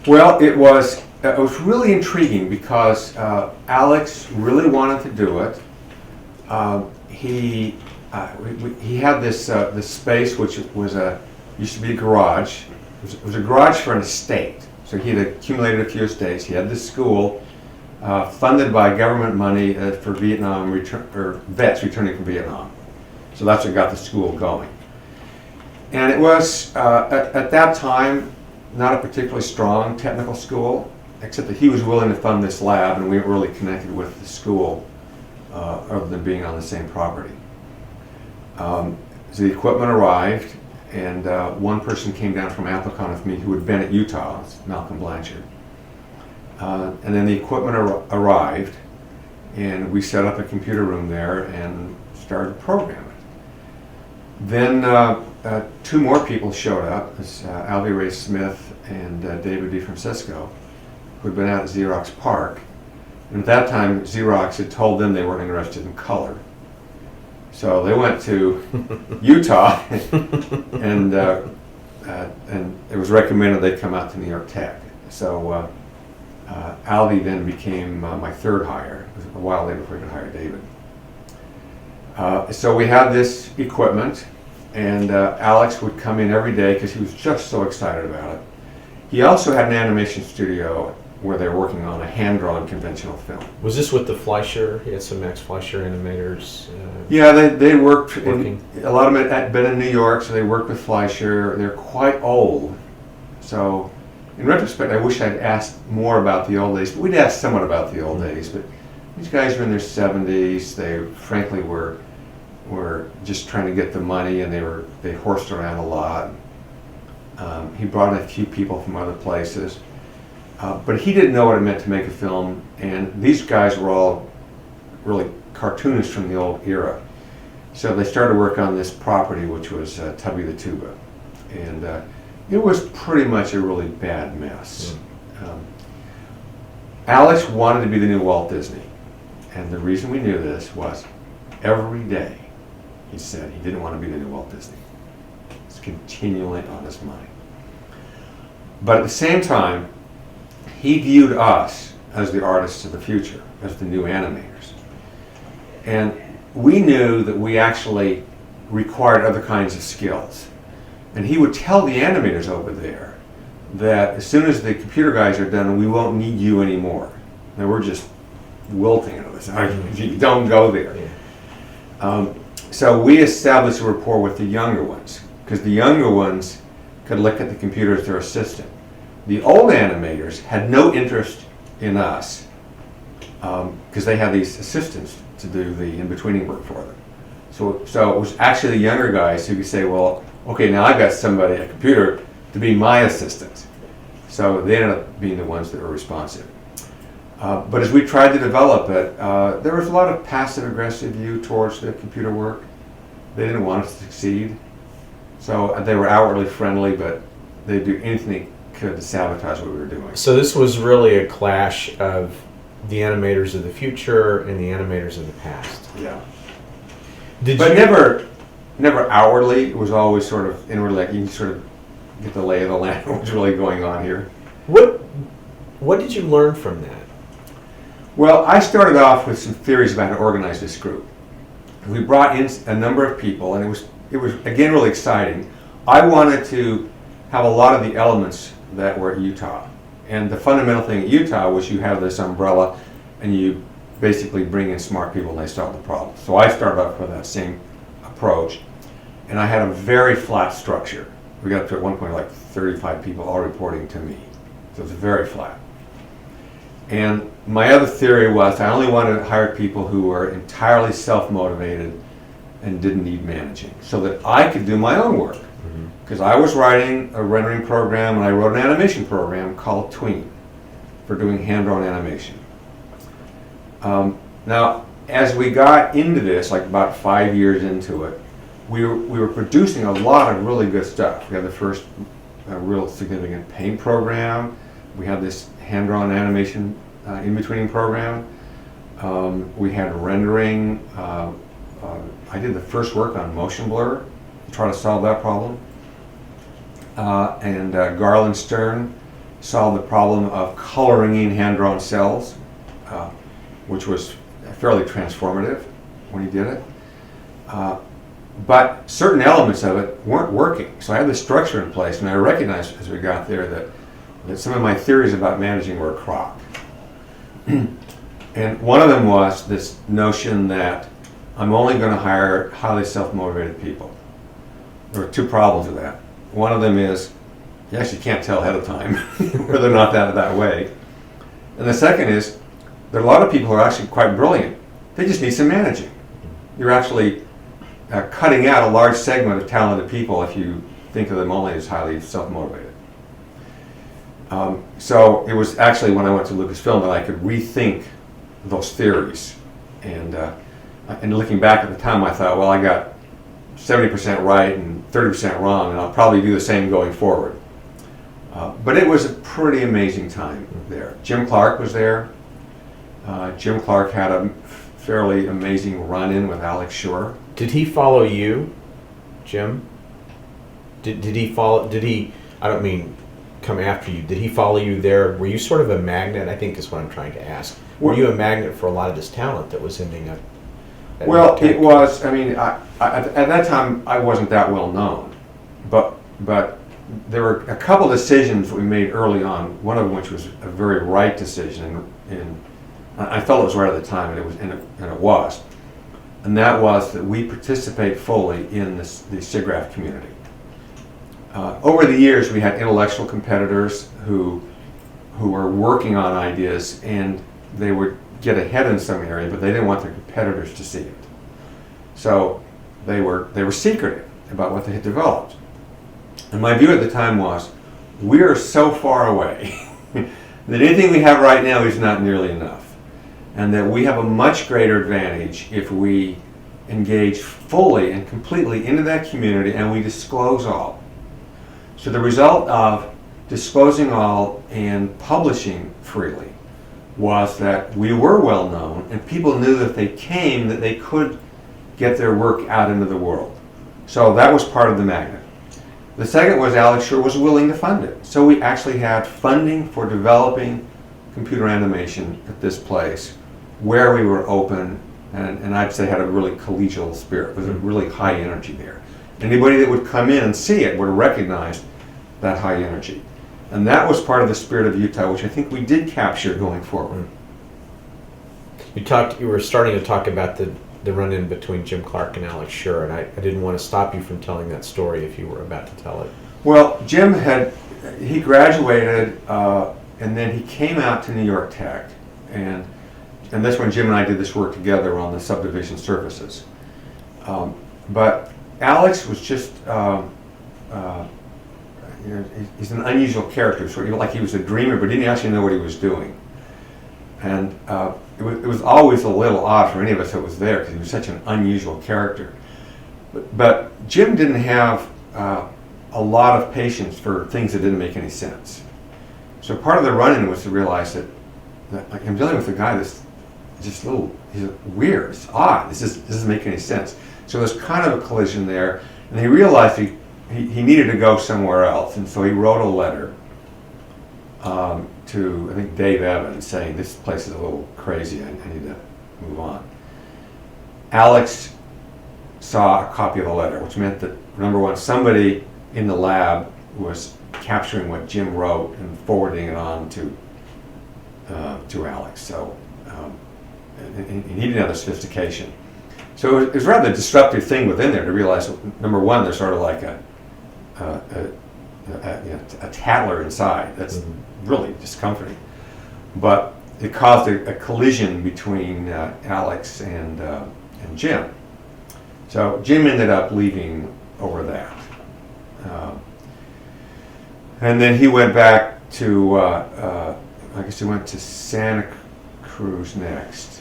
Well, it was really intriguing because Alex really wanted to do it. He had this space which used to be a garage. It was a garage for an estate. So he had accumulated a few estates. He had this school funded by government money for Vietnam vets returning from Vietnam. So that's what got the school going. And it was at that time not a particularly strong technical school, except that he was willing to fund this lab, and we weren't really connected with the school other than being on the same property. So the equipment arrived, and one person came down from Applicon with me who had been at Utah, Malcolm Blanchard. And then the equipment arrived, and we set up a computer room there and started programming. Then two more people showed up, Alvy Ray Smith and David DeFrancisco, who had been out at Xerox PARC. And at that time, Xerox had told them they weren't interested in color. So they went to Utah, and it was recommended they come out to New York Tech. So Alvy then became my third hire. It was a while later before we could hire David. So we had this equipment, and Alex would come in every day because he was just so excited about it. He also had an animation studio where they were working on a hand-drawn conventional film. Was this with the Fleischer? He had some ex-Fleischer animators. Yeah, they worked. A lot of them had been in New York, so they worked with Fleischer. They're quite old, so in retrospect, I wish I'd asked more about the old days. But we'd asked somewhat about the old days. But these guys were in their 70s. They frankly were just trying to get the money, and they horsed around a lot. He brought in a few people from other places. But he didn't know what it meant to make a film, and these guys were all really cartoonists from the old era. So they started to work on this property, which was Tubby the Tuba. And it was pretty much a really bad mess. Alex wanted to be the new Walt Disney. And the reason we knew this was every day he said he didn't want to be the new Walt Disney. He's continually on his mind. But at the same time, he viewed us as the artists of the future, as the new animators. And we knew that we actually required other kinds of skills. And he would tell the animators over there that as soon as the computer guys are done, we won't need you anymore. And we're just wilting at this. You don't go there. So we established a rapport with the younger ones, because the younger ones could look at the computer as their assistant. The old animators had no interest in us because they had these assistants to do the in-betweening work for them. So it was actually the younger guys who could say, well, okay, now I've got somebody, a computer, to be my assistant. So they ended up being the ones that were responsive. But as we tried to develop it, there was a lot of passive-aggressive view towards the computer work. They didn't want us to succeed. So they were outwardly friendly, but they'd do anything they could to sabotage what we were doing. So this was really a clash of the animators of the future and the animators of the past. Yeah. Never outwardly. It was always sort of inwardly, like you can sort of get the lay of the land, what's really going on here. What did you learn from that? Well, I started off with some theories about how to organize this group. We brought in a number of people, and it was again really exciting. I wanted to have a lot of the elements that were at Utah. And the fundamental thing at Utah was you have this umbrella, and you basically bring in smart people and they solve the problem. So I started off with that same approach, and I had a very flat structure. We got up to at one point like 35 people all reporting to me. So it was very flat. And my other theory was I only wanted to hire people who were entirely self-motivated and didn't need managing, so that I could do my own work. Because I was writing a rendering program and I wrote an animation program called Tween for doing hand-drawn animation. Now, as we got into this, like about 5 years into it, we were producing a lot of really good stuff. We had the first real significant paint program. We had this hand-drawn animation in-between program. We had rendering. I did the first work on motion blur to try to solve that problem. And Garland Stern solved the problem of coloring in hand-drawn cells, which was fairly transformative when he did it. But certain elements of it weren't working. So I had the structure in place, and I recognized as we got there that some of my theories about managing were a crock. And one of them was this notion that I'm only going to hire highly self-motivated people. There are two problems with that. One of them is you actually can't tell ahead of time whether or not that way. And the second is there are a lot of people who are actually quite brilliant. They just need some managing. You're actually cutting out a large segment of talented people if you think of them only as highly self-motivated. So it was actually when I went to Lucasfilm that I could rethink those theories. And looking back at the time, I thought, well, I got 70% right and 30% wrong, and I'll probably do the same going forward. But it was a pretty amazing time there. Jim Clark was there. Jim Clark had a fairly amazing run-in with Alex Shore. Did he follow you, Jim? Did he follow? Did he? I don't mean come after you. Did he follow you there? Were you sort of a magnet? I think is what I'm trying to ask. Were you a magnet for a lot of this talent that was ending up? Well, it was. I mean, at that time, I wasn't that well known, but there were a couple decisions that we made early on. One of which was a very right decision, and I felt it was right at the time, and it was. And that was that we participate fully in the SIGGRAPH community. Over the years, we had intellectual competitors who were working on ideas, and they would get ahead in some area, but they didn't want their competitors to see it. So they were secretive about what they had developed. And my view at the time was, we are so far away that anything we have right now is not nearly enough. And that we have a much greater advantage if we engage fully and completely into that community and we disclose all. So the result of disclosing all and publishing freely was that we were well known and people knew that if they came that they could get their work out into the world. So that was part of the magnet. The second was Alex Shore was willing to fund it. So we actually had funding for developing computer animation at this place where we were open and I'd say had a really collegial spirit. There was a really high energy there. Anybody that would come in and see it would recognize that high energy. And that was part of the spirit of Utah, which I think we did capture going forward. You were starting to talk about the run-in between Jim Clark and Alex Shore, and I didn't want to stop you from telling that story if you were about to tell it. Well, Jim he graduated and then he came out to New York Tech, and that's when Jim and I did this work together on the subdivision surfaces. But Alex was just, he's an unusual character, sort of like he was a dreamer, but didn't actually know what he was doing. And it was always a little odd for any of us that was there because he was such an unusual character. But Jim didn't have a lot of patience for things that didn't make any sense. So part of the run-in was to realize that like, I'm dealing with a guy that's just he's weird, it's odd, this doesn't make any sense. So there's kind of a collision there, and he realized he needed to go somewhere else, and so he wrote a letter to, I think, Dave Evans saying, this place is a little crazy, I need to move on. Alex saw a copy of the letter, which meant that, number one, somebody in the lab was capturing what Jim wrote and forwarding it on to Alex. So and he didn't have the sophistication. So it was rather a disruptive thing within there to realize, number one, there's sort of like a tattler inside. That's really discomforting. But it caused a collision between Alex and Jim. So Jim ended up leaving over that. And then he went back to, I guess he went to Santa Cruz next,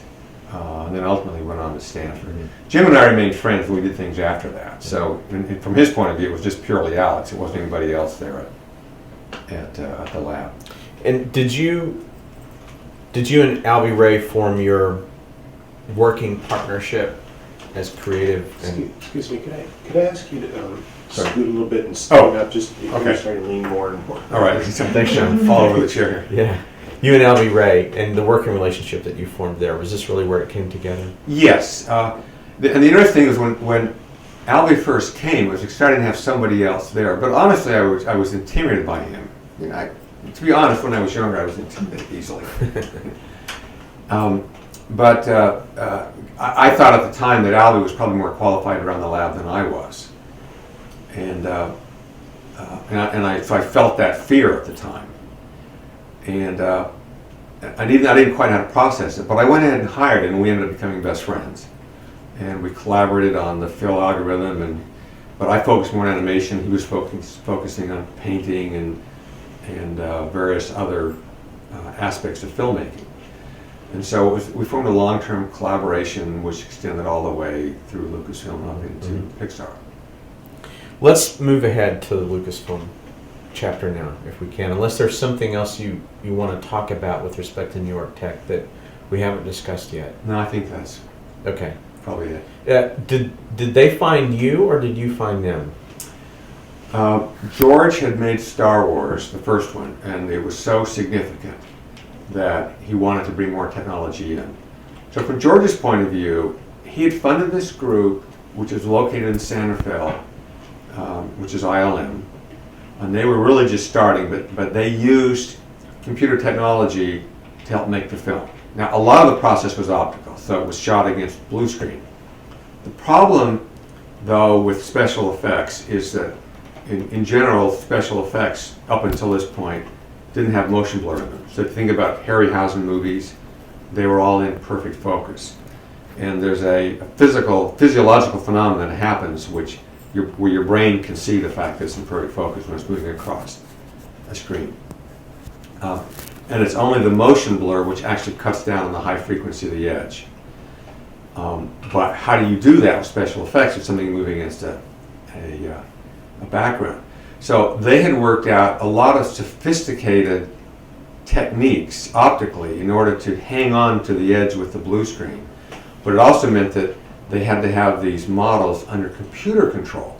and then ultimately went on to Stanford. Mm-hmm. Jim and I remained friends, and we did things after that. So from his point of view, it was just purely Alex. It wasn't anybody else there at the lab. And did you and Alvy Ray form your working partnership as creative? Excuse me, could I ask you to Sorry. scoot a little bit and stand up, just okay. you're starting to lean more and more. All right, thanks, Sean. Fall over the chair here. Yeah. You and Alvy Ray and the working relationship that you formed there, was this really where it came together? Yes. And the interesting thing was when Alvy first came, it was exciting to have somebody else there. But honestly, I was intimidated by him. I mean, to be honest, when I was younger, I was intimidated easily. But I thought at the time that Alvy was probably more qualified around the lab than I was. So I felt that fear at the time. And I didn't quite know how to process it, but I went ahead and hired him, and we ended up becoming best friends. And we collaborated on the fill algorithm, but I focused more on animation. He was focusing on painting and various other aspects of filmmaking. And so we formed a long-term collaboration which extended all the way through Lucasfilm up into Pixar. Let's move ahead to the Lucasfilm chapter now, if we can, unless there's something else you want to talk about with respect to New York Tech that we haven't discussed yet. No, I think that's okay. Probably it. Did they find you, or did you find them? George had made Star Wars, the first one, and it was so significant that he wanted to bring more technology in. So from George's point of view, he had funded this group, which is located in Santa Fe, which is ILM, and they were really just starting, but they used computer technology to help make the film. Now, a lot of the process was optical, so it was shot against blue screen. The problem, though, with special effects is that in general, special effects, up until this point, didn't have motion blur in them. So if you think about Harryhausen movies, they were all in perfect focus. And there's a physiological phenomenon that happens where your brain can see the fact that it's in perfect focus when it's moving across a screen. And it's only the motion blur which actually cuts down on the high frequency of the edge. But how do you do that with special effects with something moving against a background? So they had worked out a lot of sophisticated techniques optically in order to hang on to the edge with the blue screen. But it also meant that they had to have these models under computer control.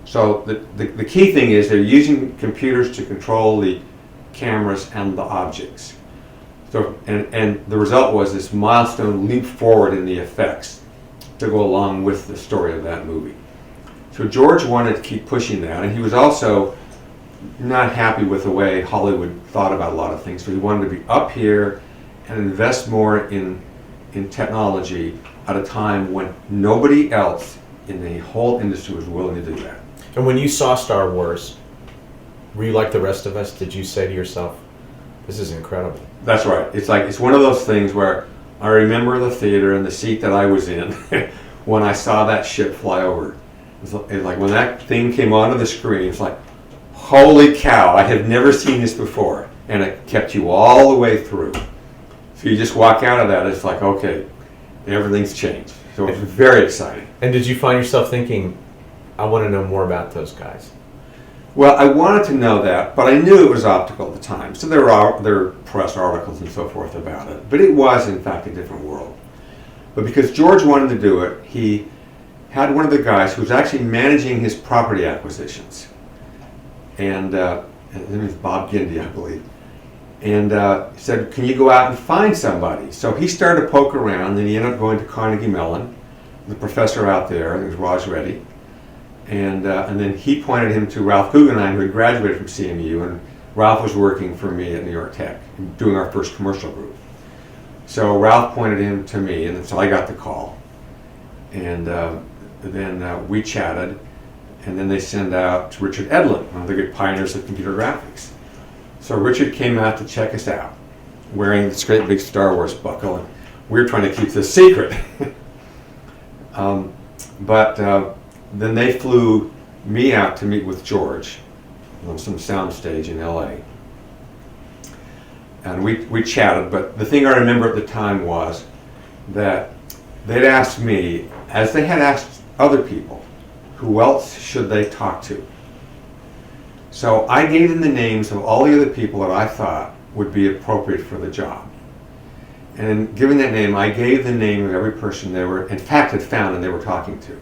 So the key thing is they're using computers to control the cameras and the objects. So and the result was this milestone leap forward in the effects to go along with the story of that movie. So George wanted to keep pushing that, and he was also not happy with the way Hollywood thought about a lot of things. So he wanted to be up here and invest more in technology at a time when nobody else in the whole industry was willing to do that. And when you saw Star Wars, were you like the rest of us? Did you say to yourself, this is incredible? That's right. It's one of those things where I remember the theater and the seat that I was in when I saw that ship fly over. It's like when that thing came onto the screen, it's like, holy cow, I have never seen this before. And it kept you all the way through. So you just walk out of that, it's like, okay, everything's changed. So it's very exciting. And did you find yourself thinking, I want to know more about those guys? Well, I wanted to know that, but I knew it was optical at the time. So there were press articles and so forth about it. But it was, in fact, a different world. But because George wanted to do it, he had one of the guys who was actually managing his property acquisitions. And his name is Bob Gindy, I believe. And he said, can you go out and find somebody? So he started to poke around, and he ended up going to Carnegie Mellon, the professor out there, I think it was Raj Reddy. And then he pointed him to Ralph Guggenheim, who had graduated from CMU, and Ralph was working for me at New York Tech, doing our first commercial group. So Ralph pointed him to me, and so I got the call. And then we chatted, and then they sent out to Richard Edlin, one of the great pioneers of computer graphics. So Richard came out to check us out. wearing this great big Star Wars buckle, and we were trying to keep this secret. But then they flew me out to meet with George on some soundstage in LA. And we chatted, but the thing I remember at the time was that they'd asked me, as they had asked other people, who else should they talk to? So I gave them the names of all the other people that I thought would be appropriate for the job. And in giving that name, I gave the name of every person they were, in fact, had found and they were talking to.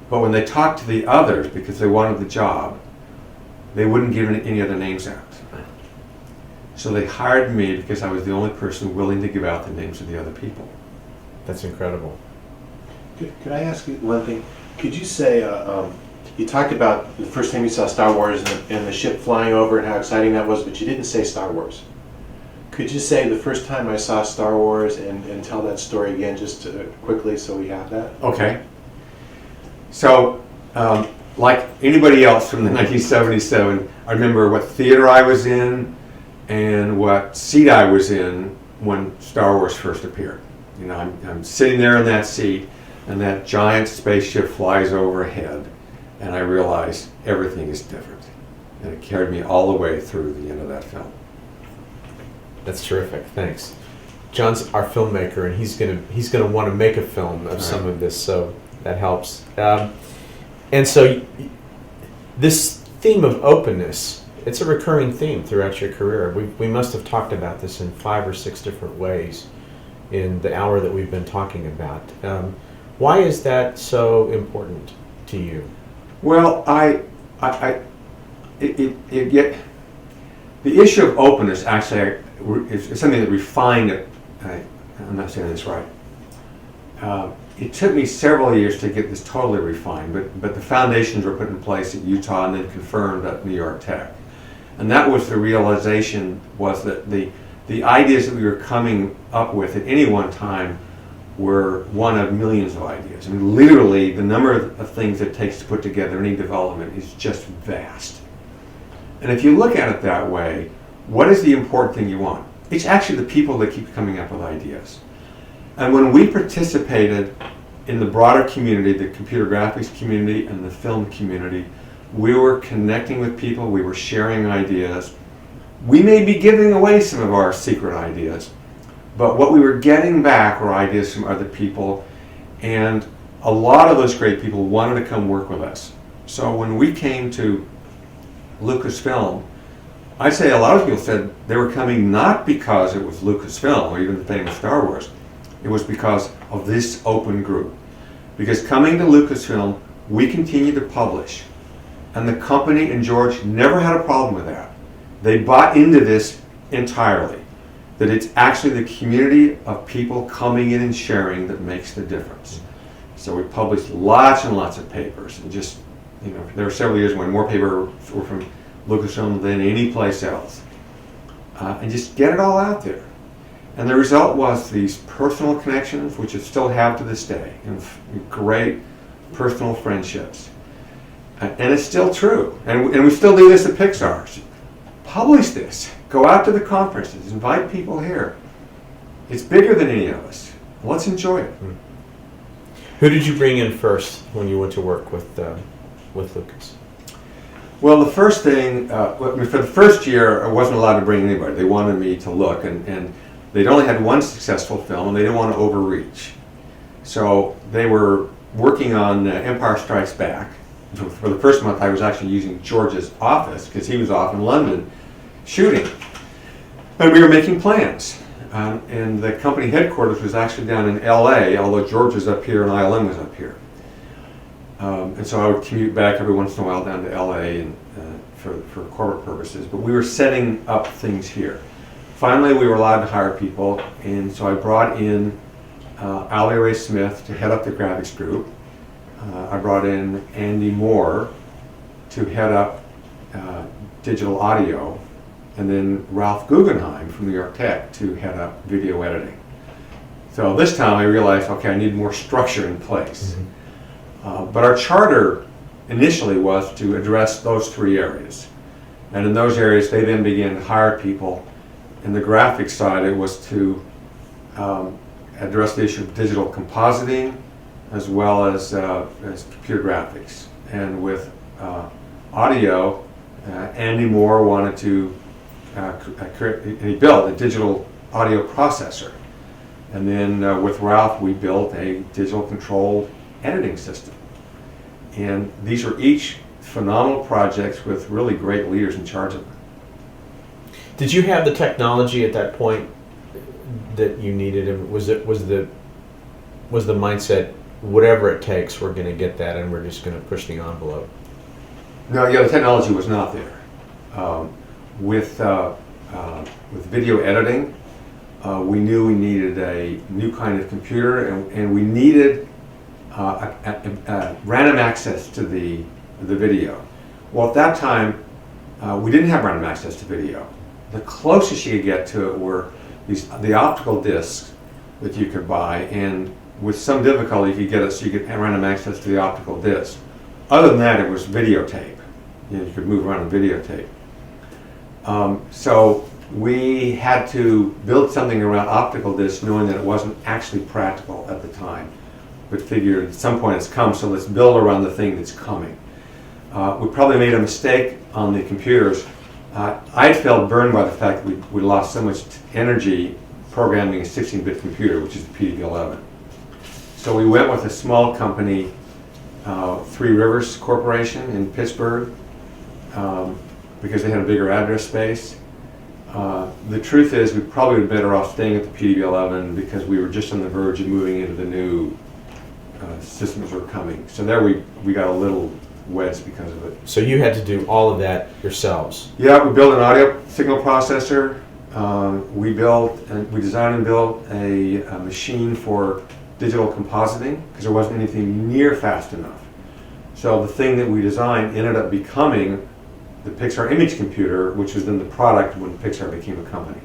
But when they talked to the others, because they wanted the job, they wouldn't give any other names out. So they hired me because I was the only person willing to give out the names of the other people. That's incredible. Could I ask you one thing? Could you say, you talked about the first time you saw Star Wars and the ship flying over and how exciting that was, but you didn't say Star Wars. Could you say the first time I saw Star Wars and tell that story again just quickly so we have that? Okay. So, like anybody else from the 1977, I remember what theater I was in and what seat I was in when Star Wars first appeared. You know, I'm sitting there in that seat and that giant spaceship flies overhead and I realize everything is different. And it carried me all the way through the end of that film. That's terrific. Thanks. John's our filmmaker, and he's gonna want to make a film of some of this, so that helps. And so, this theme of openness, it's a recurring theme throughout your career. We must have talked about this in 5 or 6 different ways in the hour that we've been talking about. Why is that so important to you? Well, the issue of openness actually is something that refined it. I'm not saying this right. It took me several years to get this totally refined, but the foundations were put in place at Utah and then confirmed at New York Tech. And that was the realization, was that the ideas that we were coming up with at any one time were one of millions of ideas. I mean, literally, the number of things it takes to put together any development is just vast. And if you look at it that way, what is the important thing you want? It's actually the people that keep coming up with ideas. And when we participated in the broader community, the computer graphics community and the film community, we were connecting with people, we were sharing ideas. We may be giving away some of our secret ideas, but what we were getting back were ideas from other people, and a lot of those great people wanted to come work with us. So when we came to Lucasfilm, I'd say a lot of people said they were coming not because it was Lucasfilm or even the famous Star Wars. It was because of this open group. Because coming to Lucasfilm, we continued to publish. And the company and George never had a problem with that. They bought into this entirely. That it's actually the community of people coming in and sharing that makes the difference. So we published lots and lots of papers. And just, you know, there were several years when more papers were from Lucasfilm than any place else. And just get it all out there. And the result was these personal connections, which I still have to this day, and great personal friendships. And it's still true. And we still do this at Pixar. Publish this. Go out to the conferences. Invite people here. It's bigger than any of us. Let's enjoy it. Who did you bring in first when you went to work with Lucas? Well, the first thing, for the first year, I wasn't allowed to bring anybody. They wanted me to look, and they'd only had one successful film, and they didn't want to overreach. So they were working on Empire Strikes Back. For the first month, I was actually using George's office, because he was off in London shooting. And we were making plans. And the company headquarters was actually down in LA, although George was up here and ILM was up here. And so I would commute back every once in a while down to LA and, for corporate purposes. But we were setting up things here. Finally, we were allowed to hire people, and so I brought in Alvy Ray Smith to head up the graphics group. I brought in Andy Moore to head up digital audio, and then Ralph Guggenheim from New York Tech to head up video editing. So this time I realized, okay, I need more structure in place. But our charter initially was to address those 3 areas. And in those areas, they then began to hire people in the graphics side, it was to address the issue of digital compositing as well as computer graphics. And with audio, Andy Moore wanted to create, and he built a digital audio processor. And then with Ralph, we built a digital controlled editing system. And these are each phenomenal projects with really great leaders in charge of them. Did you have the technology at that point that you needed? And was the mindset, whatever it takes, we're going to get that, and we're just going to push the envelope? No, yeah, the technology was not there. With video editing, we knew we needed a new kind of computer, and we needed random access to the video. Well, at that time, we didn't have random access to video. The closest you could get to it were the optical discs that you could buy, and with some difficulty you could get it so you could have random access to the optical disc. Other than that, it was videotape. You could move around on videotape. So we had to build something around optical discs, knowing that it wasn't actually practical at the time, but figured at some point it's come, so let's build around the thing that's coming. We probably made a mistake on the computers. I felt burned by the fact that we lost so much energy programming a 16-bit computer, which is the PDB-11. So we went with a small company, Three Rivers Corporation in Pittsburgh, because they had a bigger address space. The truth is, we probably would be better off staying at the PDB-11 because we were just on the verge of moving into the new systems that were coming. So there we got a little wedged because of it. So you had to do all of that yourselves? Yeah, we built an audio signal processor. We designed and built a machine for digital compositing because there wasn't anything near fast enough. So the thing that we designed ended up becoming the Pixar image computer, which was then the product when Pixar became a company.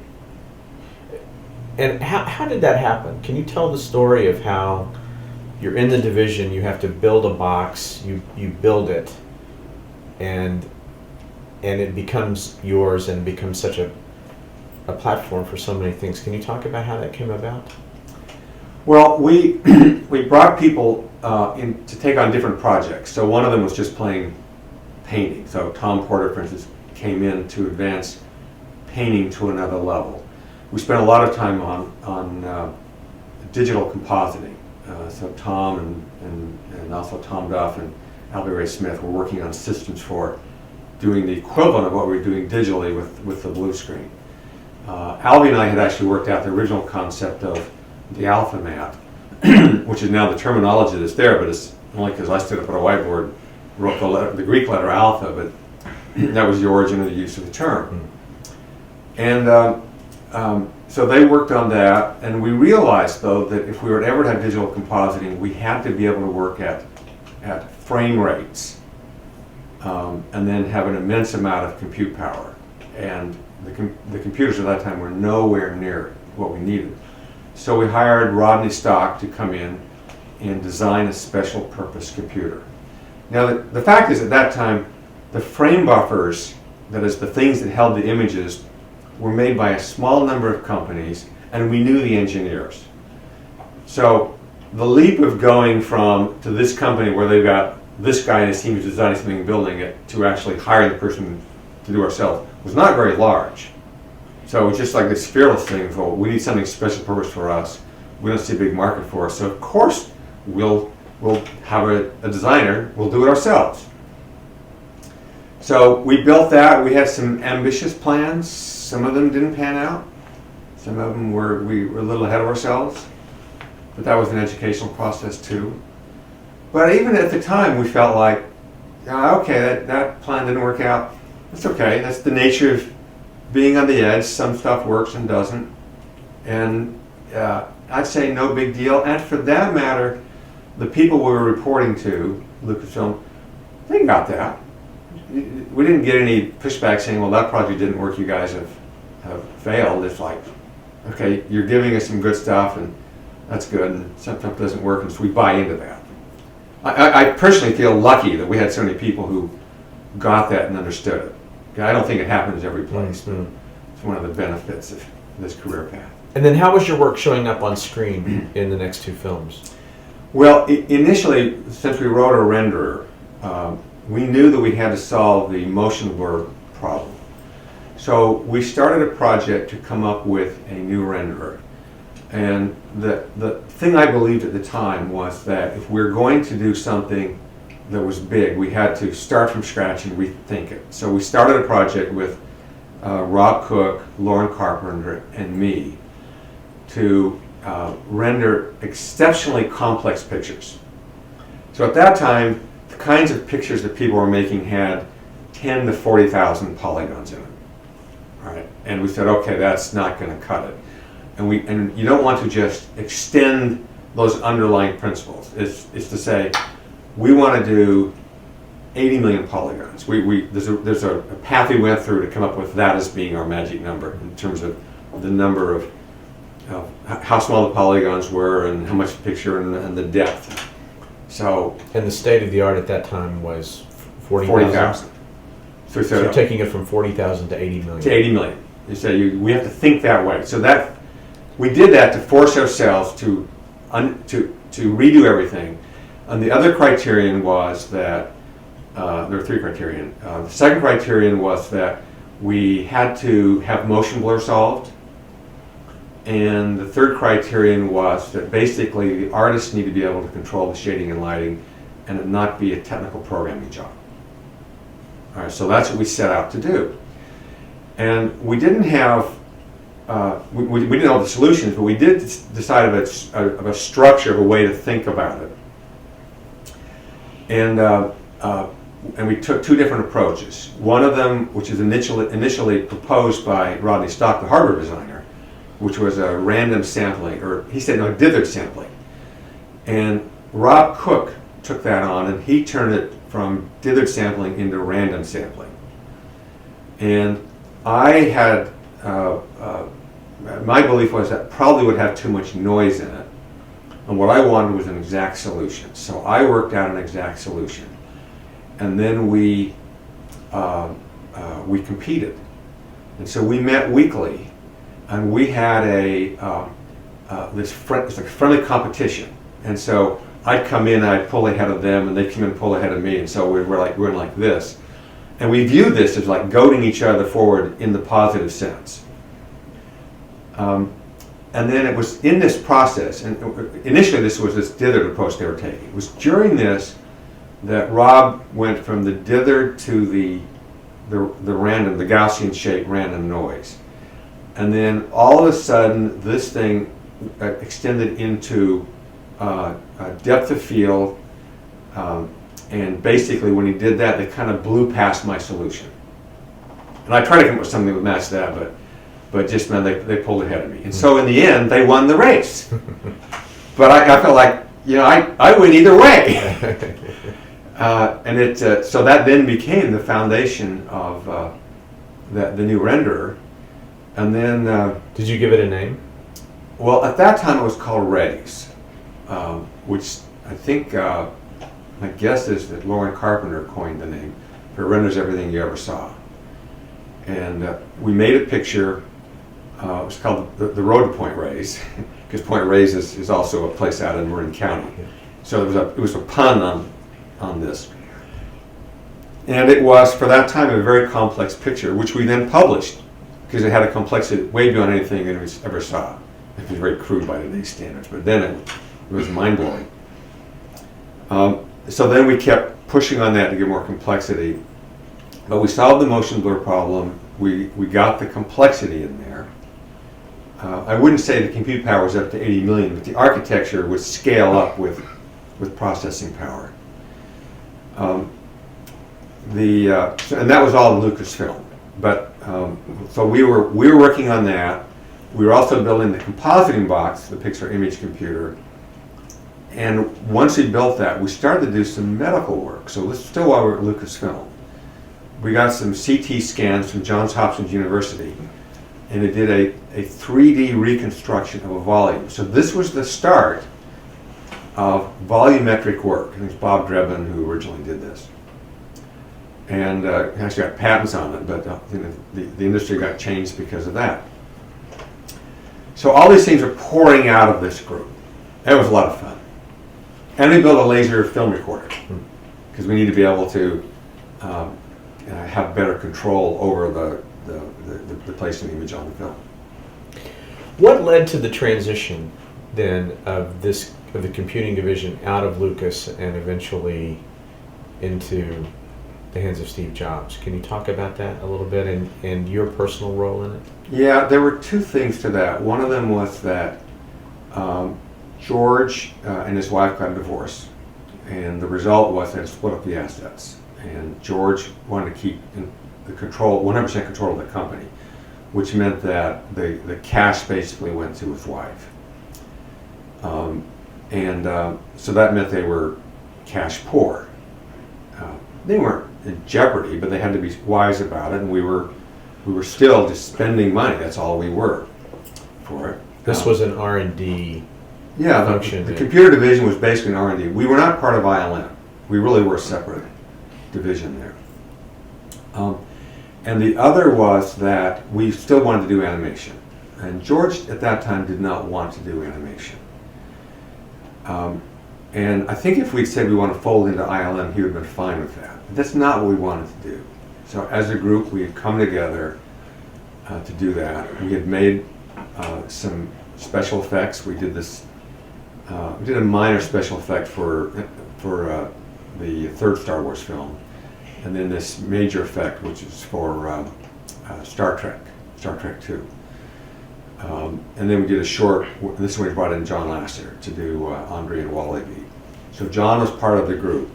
And how did that happen? Can you tell the story of how you're in the division, you have to build a box, you build it, and it becomes yours and becomes such a platform for so many things. Can you talk about how that came about? Well, we brought people in to take on different projects. So one of them was just plain painting. So Tom Porter, for instance, came in to advance painting to another level. We spent a lot of time on digital compositing. So Tom and also Tom Duff and Alvy Ray Smith were working on systems for doing the equivalent of what we were doing digitally with the blue screen. Alvy and I had actually worked out the original concept of the alpha map, which is now the terminology that's there, but it's only because I stood up at a whiteboard, wrote the Greek letter alpha, but that was the origin of the use of the term. And so they worked on that, and we realized, though, that if we were ever to have digital compositing, we had to be able to work at frame rates and then have an immense amount of compute power. And the computers at that time were nowhere near what we needed. So we hired Rodney Stock to come in and design a special purpose computer. Now the fact is, at that time, the frame buffers, that is the things that held the images, were made by a small number of companies, and we knew the engineers. So the leap of going to this company where they've got this guy and his team who's designing something and building it, to actually hire the person to do ourselves, was not very large. So it was just like this fearless thing, well, we need something special purpose for us. We don't see a big market for us, so of course we'll have a designer, we'll do it ourselves. So we built that. We had some ambitious plans. Some of them didn't pan out. Some of them we were a little ahead of ourselves. But that was an educational process too. But even at the time, we felt like, okay, that plan didn't work out. That's okay. That's the nature of being on the edge. Some stuff works and doesn't. And I'd say no big deal. And for that matter, the people we were reporting to, Lucasfilm, they got that. We didn't get any pushback saying, well, that project didn't work, you guys have failed. It's like, okay, you're giving us some good stuff, and that's good, and some stuff doesn't work, and so we buy into that. I personally feel lucky that we had so many people who got that and understood it. I don't think it happens every place. Mm-hmm. It's one of the benefits of this career path. And then how was your work showing up on screen in the next two films? Well, initially, since we wrote a renderer, we knew that we had to solve the motion blur problem. So we started a project to come up with a new renderer. And the thing I believed at the time was that if we're going to do something that was big, we had to start from scratch and rethink it. So we started a project with Rob Cook, Lauren Carpenter, and me to render exceptionally complex pictures. So at that time, the kinds of pictures that people were making had 10 to 40,000 polygons in them. All right, and we said, okay, that's not going to cut it. And you don't want to just extend those underlying principles. It's to say, we want to do 80 million polygons. There's a path we went through to come up with that as being our magic number in terms of the number of how small the polygons were and how much the picture and the depth. So. And the state of the art at that time was 40,000. So you're taking it from 40,000 to 80 million. To 80 million. You say we have to think that way. So that we did that to force ourselves to redo everything. And the other criterion was that there were three criterion. The second criterion was that we had to have motion blur solved. And the third criterion was that basically the artists need to be able to control the shading and lighting and it not be a technical programming job. All right, so that's what we set out to do. And we didn't have, we didn't know the solutions, but we did decide of a structure, of a way to think about it. And we took two different approaches. One of them, which is initially proposed by Rodney Stock, the hardware designer, which was a random sampling, or he said no, dithered sampling. And Rob Cook took that on and he turned it from dithered sampling into random sampling. And I had, my belief was that probably would have too much noise in it. And what I wanted was an exact solution. So I worked out an exact solution. And then we competed. And so we met weekly. And we had this friendly competition. And so I'd come in, I'd pull ahead of them, and they'd come in and pull ahead of me. And so we're like this. And we viewed this as like goading each other forward in the positive sense. And then it was in this process, and initially this was this dithered approach they were taking. It was during this that Rob went from the dithered to the random, the Gaussian shape random noise. And then all of a sudden this thing extended into depth of field, and basically when he did that, they kind of blew past my solution. And I tried to come up with something that would match that, but just man, they pulled ahead of me. And so in the end, they won the race. But I felt like, I win either way. So that then became the foundation of the new renderer. And then... did you give it a name? Well, at that time it was called Rays, which I think, my guess is that Lauren Carpenter coined the name. It renders everything you ever saw. And we made a picture. It was called the Road to Point Reyes, because Point Reyes is also a place out in Marin County. So it was a pun on this. And it was, for that time, a very complex picture, which we then published, because it had a complexity way beyond anything anyone ever saw. It was very crude by today's standards, but then it was mind-blowing. So then we kept pushing on that to get more complexity. But we solved the motion blur problem. We got the complexity in there. I wouldn't say the compute power was up to 80 million, but the architecture would scale up with processing power. And that was all in Lucasfilm. But so we were working on that. We were also building the compositing box, the Pixar image computer. And once we built that, we started to do some medical work. So this is still while we were at Lucasfilm. We got some CT scans from Johns Hopkins University, and it did a 3D reconstruction of a volume. So this was the start of volumetric work. I think it's Bob Drebin who originally did this. and actually got patents on it, but the industry got changed because of that. So all these things are pouring out of this group. It was a lot of fun. And we built a laser film recorder because we need to be able to have better control over the placing image on the film. What led to the transition then of the computing division out of Lucas and eventually into the hands of Steve Jobs? Can you talk about that a little bit and your personal role in it? Yeah, there were two things to that. One of them was that George and his wife got a divorce, and the result was they split up the assets. And George wanted to keep the control, 100% control of the company, which meant that the cash basically went to his wife. So that meant they were cash poor. They weren't in jeopardy, but they had to be wise about it, and we were still just spending money. That's all we were for it. This was an R&D function. The computer division was basically an R&D. We were not part of ILM. We really were a separate division there. And the other was that we still wanted to do animation. And George at that time did not want to do animation. And I think if we'd said we want to fold into ILM, he would have been fine with that. But that's not what we wanted to do. So as a group, we had come together to do that. We had made some special effects. We did this. We did a minor special effect for the third Star Wars film, and then this major effect, which is for Star Trek II. And then we did a short. This is when we brought in John Lasseter to do Andre and Wall-E. So John was part of the group,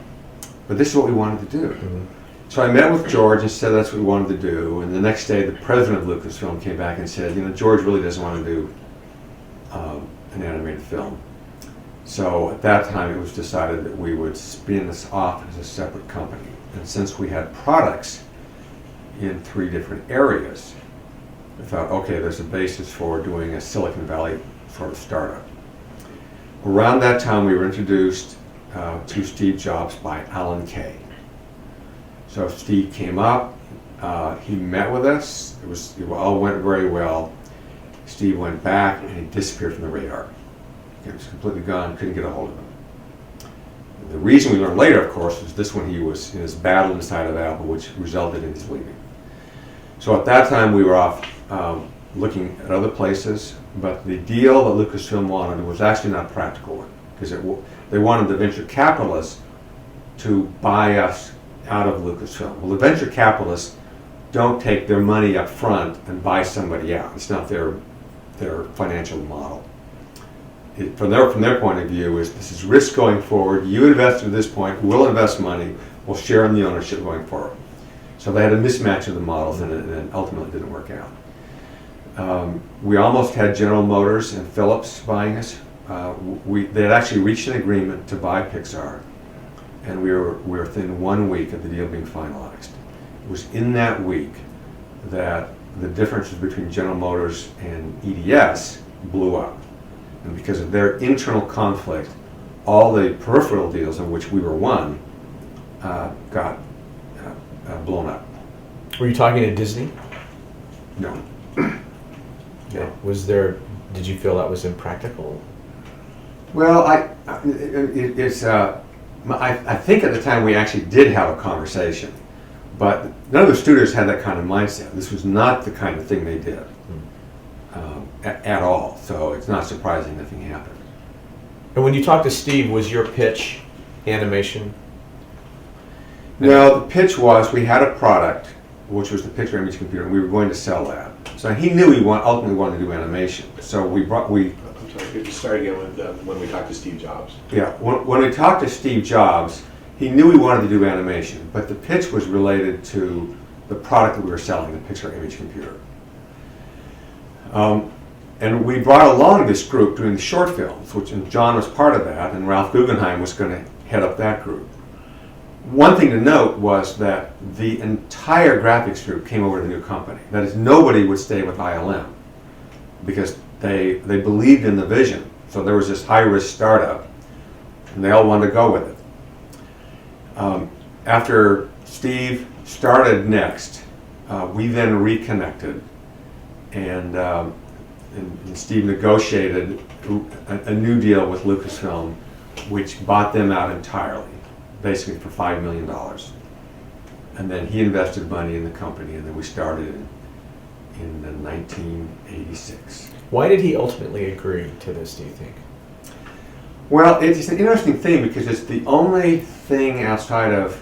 but this is what we wanted to do. Mm-hmm. So I met with George and said that's what we wanted to do. And the next day, the president of Lucasfilm came back and said, George really doesn't want to do an animated film. So at that time, it was decided that we would spin this off as a separate company. And since we had products in 3 different areas, I thought, okay, there's a basis for doing a Silicon Valley sort of startup. Around that time, we were introduced to Steve Jobs by Alan Kaye. So Steve came up, he met with us, it all went very well. Steve went back and he disappeared from the radar. He was completely gone, couldn't get a hold of him. The reason we learned later, of course, is this when he was in his battle inside of Apple, which resulted in his leaving. So at that time we were off looking at other places, but the deal that Lucasfilm wanted was actually not a practical one, because they wanted the venture capitalists to buy us out of Lucasfilm. Well, the venture capitalists don't take their money up front and buy somebody out. It's not their financial model. From their point of view, this is risk going forward. You invest at this point, we'll invest money, we'll share in the ownership going forward. So they had a mismatch of the models, and it ultimately didn't work out. We almost had General Motors and Philips buying us. They had actually reached an agreement to buy Pixar, and we were within 1 week of the deal being finalized. It was in that week that the differences between General Motors and EDS blew up. And because of their internal conflict, all the peripheral deals, of which we were one, got blown up. Were you talking to Disney? No. Yeah. Did you feel that was impractical? Well, I think at the time we actually did have a conversation, but none of the studios had that kind of mindset. This was not the kind of thing they did at all, so it's not surprising nothing happened. And when you talked to Steve, was your pitch animation? No, the pitch was we had a product, which was the picture image computer, and we were going to sell that. So he knew he ultimately wanted to do animation. So I'm sorry, could you start again with when we talked to Steve Jobs? Yeah, when we talked to Steve Jobs, he knew he wanted to do animation, but the pitch was related to the product that we were selling, the Pixar image computer. And we brought along this group doing the short films, and John was part of that, and Ralph Guggenheim was going to head up that group. One thing to note was that the entire graphics group came over to the new company. That is, nobody would stay with ILM because they believed in the vision. So there was this high-risk startup, and they all wanted to go with it. After Steve started next. We then reconnected, and Steve negotiated a new deal with Lucasfilm, which bought them out entirely, basically for $5 million. And then he invested money in the company, and then we started in 1986. Why did he ultimately agree to this, do you think? Well, it's an interesting thing because it's the only thing outside of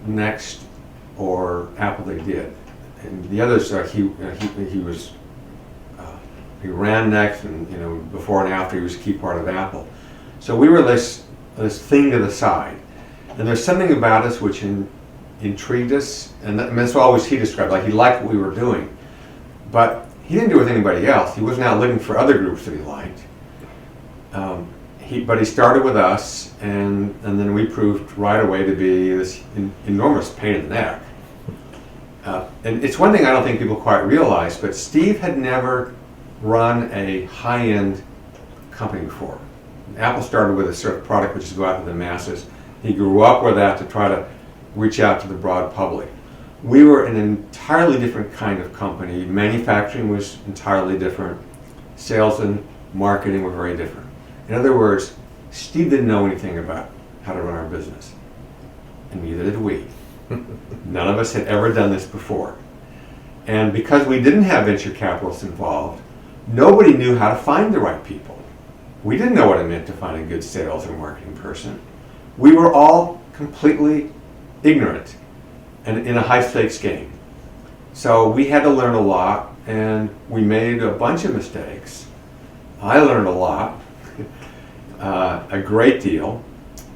Next or Apple they did, and the others he ran Next, and before and after he was a key part of Apple. So we were this thing to the side, and there's something about us which intrigued us, and that's always he described. Like he liked what we were doing, but he didn't do it with anybody else. He wasn't out looking for other groups that he liked. But he started with us, and then we proved right away to be this enormous pain in the neck. And it's one thing I don't think people quite realize, but Steve had never run a high-end company before. Apple started with a sort of product which is go out to the masses. He grew up with that to try to reach out to the broad public. We were an entirely different kind of company. Manufacturing was entirely different. Sales and marketing were very different. In other words, Steve didn't know anything about how to run our business, and neither did we. None of us had ever done this before. And because we didn't have venture capitalists involved, nobody knew how to find the right people. We didn't know what it meant to find a good sales or marketing person. We were all completely ignorant and in a high-stakes game. So we had to learn a lot, and we made a bunch of mistakes. I learned a lot. A great deal,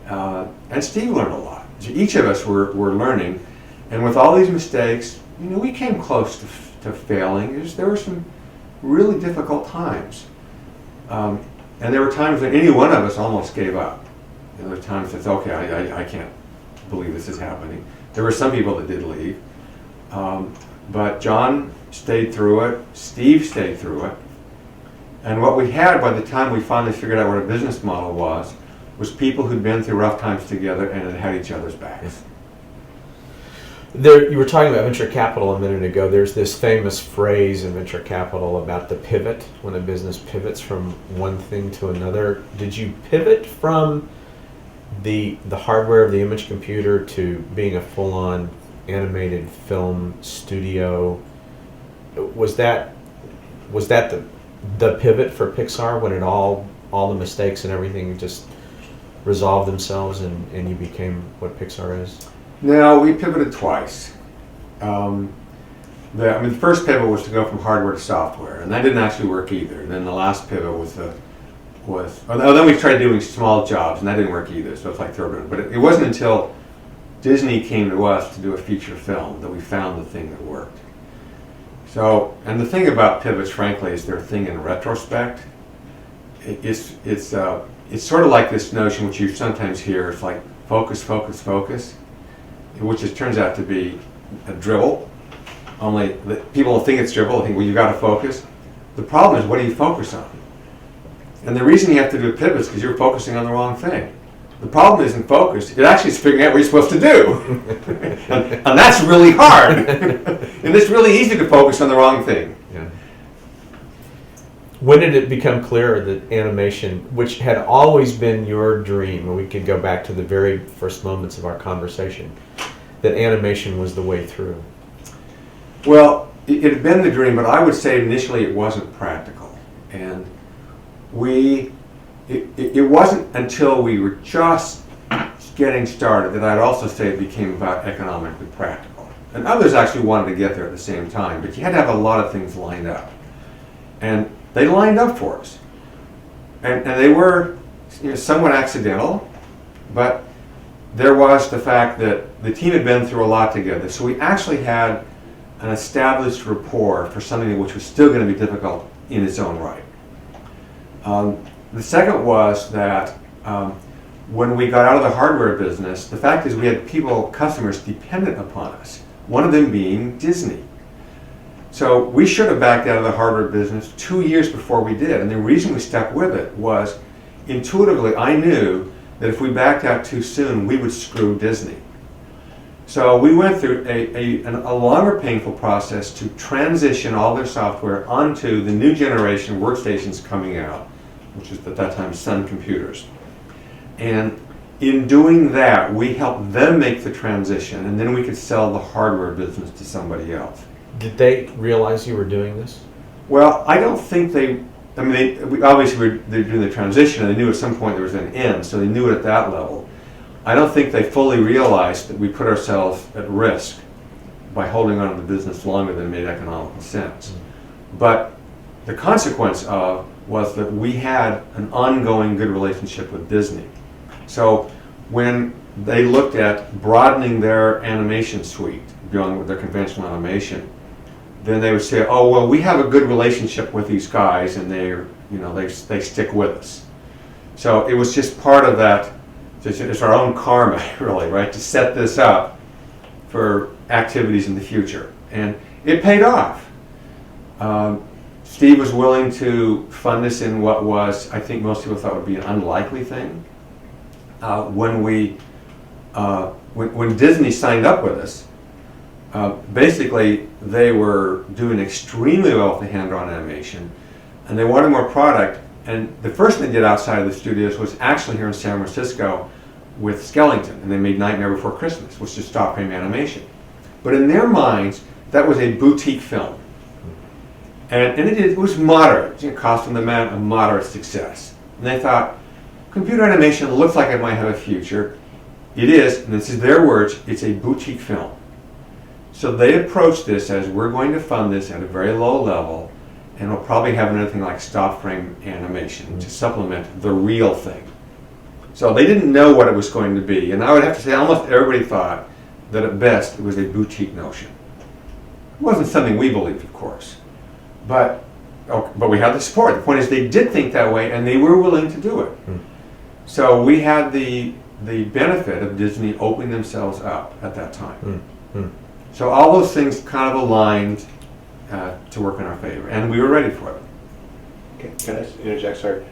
and Steve learned a lot. Each of us were learning, and with all these mistakes, we came close to failing. There were some really difficult times, and there were times when any one of us almost gave up. There were times that okay, I can't believe this is happening. There were some people that did leave, but John stayed through it. Steve stayed through it. And what we had by the time we finally figured out what a business model was people who'd been through rough times together and had each other's backs. You were talking about venture capital a minute ago. There's this famous phrase in venture capital about the pivot, when a business pivots from one thing to another. Did you pivot from the hardware of the image computer to being a full-on animated film studio? Was that the pivot for Pixar when all the mistakes and everything just resolved themselves and you became what Pixar is? No, we pivoted twice. The first pivot was to go from hardware to software, and that didn't actually work either. And then the last pivot then we tried doing small jobs, and that didn't work either. So it's like third one. But it wasn't until Disney came to us to do a feature film that we found the thing that worked. So, and the thing about pivots, frankly, is they're a thing in retrospect. It's sort of like this notion which you sometimes hear, it's like focus, focus, focus, which turns out to be a dribble. Only people think it's dribble. They think, well, you got to focus. The problem is, what do you focus on? And the reason you have to do a pivot is because you're focusing on the wrong thing. The problem isn't focus. It actually is figuring out what you're supposed to do. and that's really hard. And it's really easy to focus on the wrong thing. Yeah. When did it become clear that animation, which had always been your dream, and we could go back to the very first moments of our conversation, that animation was the way through? Well, it had been the dream, but I would say initially it wasn't practical. And it wasn't until we were just getting started that I'd also say it became about economically practical. And others actually wanted to get there at the same time, but you had to have a lot of things lined up. And they lined up for us. And they were somewhat accidental, but there was the fact that the team had been through a lot together. So we actually had an established rapport for something which was still going to be difficult in its own right. The second was that when we got out of the hardware business, the fact is we had customers dependent upon us, one of them being Disney. So we should have backed out of the hardware business 2 years before we did, and the reason we stuck with it was intuitively I knew that if we backed out too soon, we would screw Disney. So we went through a longer painful process to transition all their software onto the new generation workstations coming out, which was at that time Sun computers. And in doing that, we helped them make the transition, and then we could sell the hardware business to somebody else. Did they realize you were doing this? Well, I don't think they, I mean, obviously they're doing the transition, and they knew at some point there was an end, so they knew it at that level. I don't think they fully realized that we put ourselves at risk by holding on to the business longer than made economical sense. But the consequence of was that we had an ongoing good relationship with Disney. So when they looked at broadening their animation suite beyond their conventional animation, then they would say, "Oh well, we have a good relationship with these guys, and they stick with us." So it was just part of that. It's our own karma, really, right, to set this up for activities in the future, and it paid off. Steve was willing to fund us in what was, I think, most people thought would be an unlikely thing. When Disney signed up with us, basically they were doing extremely well with the hand-drawn animation, and they wanted more product. And the first thing they did outside of the studios was actually here in San Francisco with Skellington, and they made Nightmare Before Christmas, which is stop frame animation. But in their minds, that was a boutique film, and it was moderate. It cost them the man a moderate success, and they thought, computer animation looks like it might have a future. It is, and this is their words, it's a boutique film. So they approached this as, we're going to fund this at a very low level, and we'll probably have anything like stop frame animation to supplement the real thing. So they didn't know what it was going to be, and I would have to say almost everybody thought that at best it was a boutique notion. It wasn't something we believed, of course, but we had the support. The point is they did think that way, and they were willing to do it. So we had the benefit of Disney opening themselves up at that time. So all those things kind of aligned to work in our favor, and we were ready for it. Okay, can I interject? Sorry.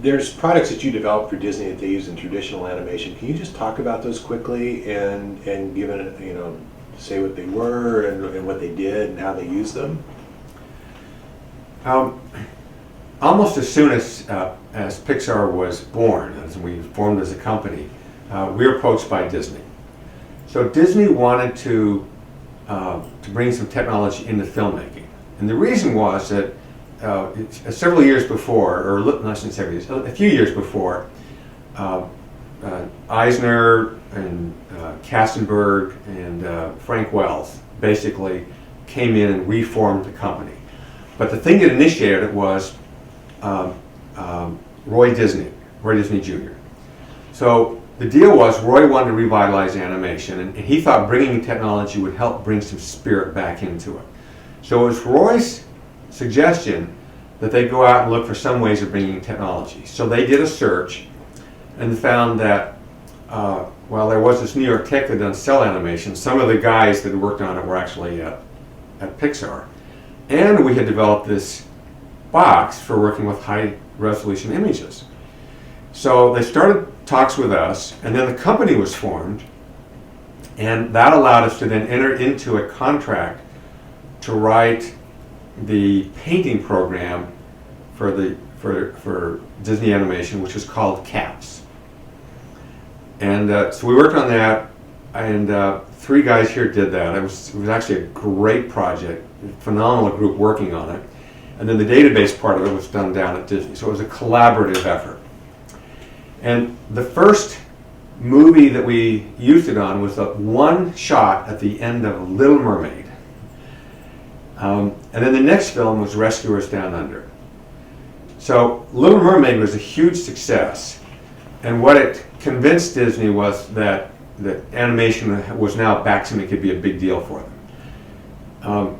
There's products that you developed for Disney that they use in traditional animation. Can you just talk about those quickly and give it, say what they were and what they did and how they used them? Almost as soon as Pixar was born, as we formed as a company, we were approached by Disney. So Disney wanted to bring some technology into filmmaking, and the reason was that several years before, or not several years, a few years before, Eisner and Kastenberg and Frank Wells basically came in and reformed the company. But the thing that initiated it was Roy Disney Jr. So the deal was Roy wanted to revitalize animation, and he thought bringing technology would help bring some spirit back into it. So it was Roy's suggestion that they go out and look for some ways of bringing technology. So they did a search and found that while there was this New York tech that done cell animation, some of the guys that worked on it were actually at Pixar. And we had developed this box for working with high resolution images. So they started talks with us, and then the company was formed, and that allowed us to then enter into a contract to write the painting program for Disney Animation, which is called CAPS. And so we worked on that, and 3 guys here did that. It was actually a great project, a phenomenal group working on it. And then the database part of it was done down at Disney. So it was a collaborative effort. And the first movie that we used it on was one shot at the end of Little Mermaid. And then the next film was Rescuers Down Under. So Little Mermaid was a huge success. And what it convinced Disney was that animation was now back to me, could be a big deal for them.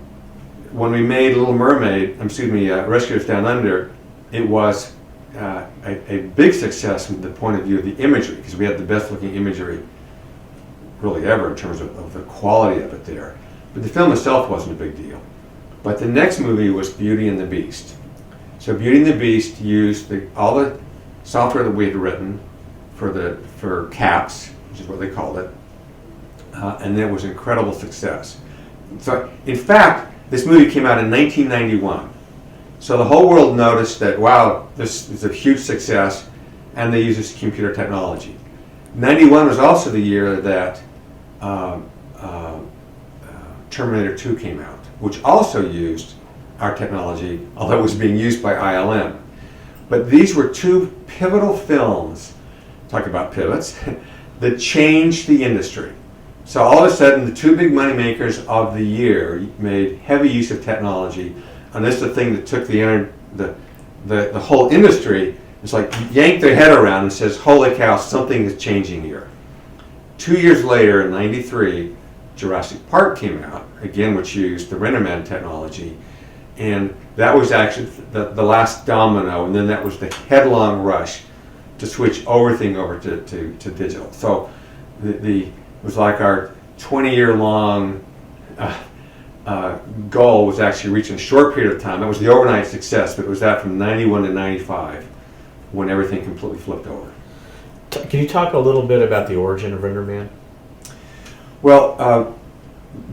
When we made Rescuers Down Under, it was a big success from the point of view of the imagery, because we had the best looking imagery really ever in terms of the quality of it there. But the film itself wasn't a big deal. But the next movie was Beauty and the Beast. So Beauty and the Beast used all the software that we had written for CAPS, which is what they called it, and it was an incredible success. So, in fact, this movie came out in 1991. So the whole world noticed that, wow, this is a huge success, and they used this computer technology. 91 was also the year that Terminator 2 came out, which also used our technology, although it was being used by ILM. But these were two pivotal films, talk about pivots, that changed the industry. So all of a sudden, the two big money makers of the year made heavy use of technology, and this is the thing that took the whole industry. It's like yanked their head around and says, "Holy cow, something is changing here." 2 years later, in '93, Jurassic Park came out again, which used the RenderMan technology, and that was actually the last domino, and then that was the headlong rush to switch everything over to digital. So it was like our 20-year-long goal was actually reached in a short period of time. It was the overnight success, but it was that from 91 to 95 when everything completely flipped over. Can you talk a little bit about the origin of RenderMan? Well,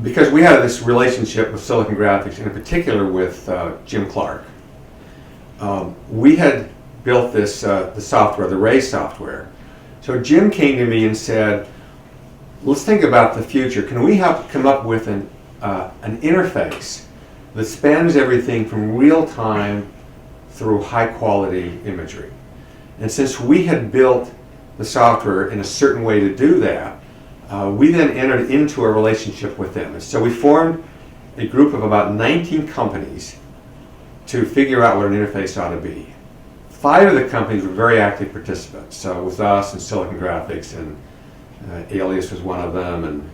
because we had this relationship with Silicon Graphics, and in particular with Jim Clark, we had built this the software, the Ray software. So Jim came to me and said, "Let's think about the future. Can we come up with an interface that spans everything from real time through high quality imagery?" And since we had built the software in a certain way to do that, we then entered into a relationship with them. And so we formed a group of about 19 companies to figure out what an interface ought to be. 5 of the companies were very active participants. So it was us and Silicon Graphics, and Alias was one of them, and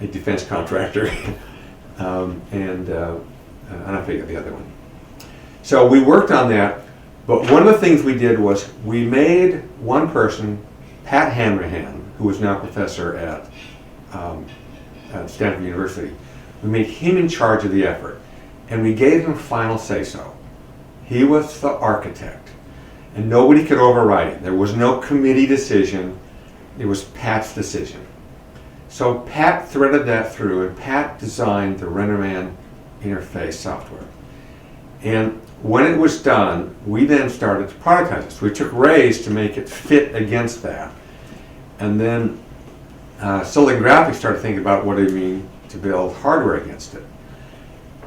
a defense contractor, and I forget the other one. So we worked on that, but one of the things we did was we made one person, Pat Hanrahan, who is now a professor at Stanford University. We made him in charge of the effort, and we gave him final say-so. He was the architect, and nobody could override it. There was no committee decision. It was Pat's decision. So Pat threaded that through, and Pat designed the RenderMan interface software. And when it was done, we then started to productize it. So we took Rays to make it fit against that. And then Silicon Graphics started thinking about what it would mean to build hardware against it.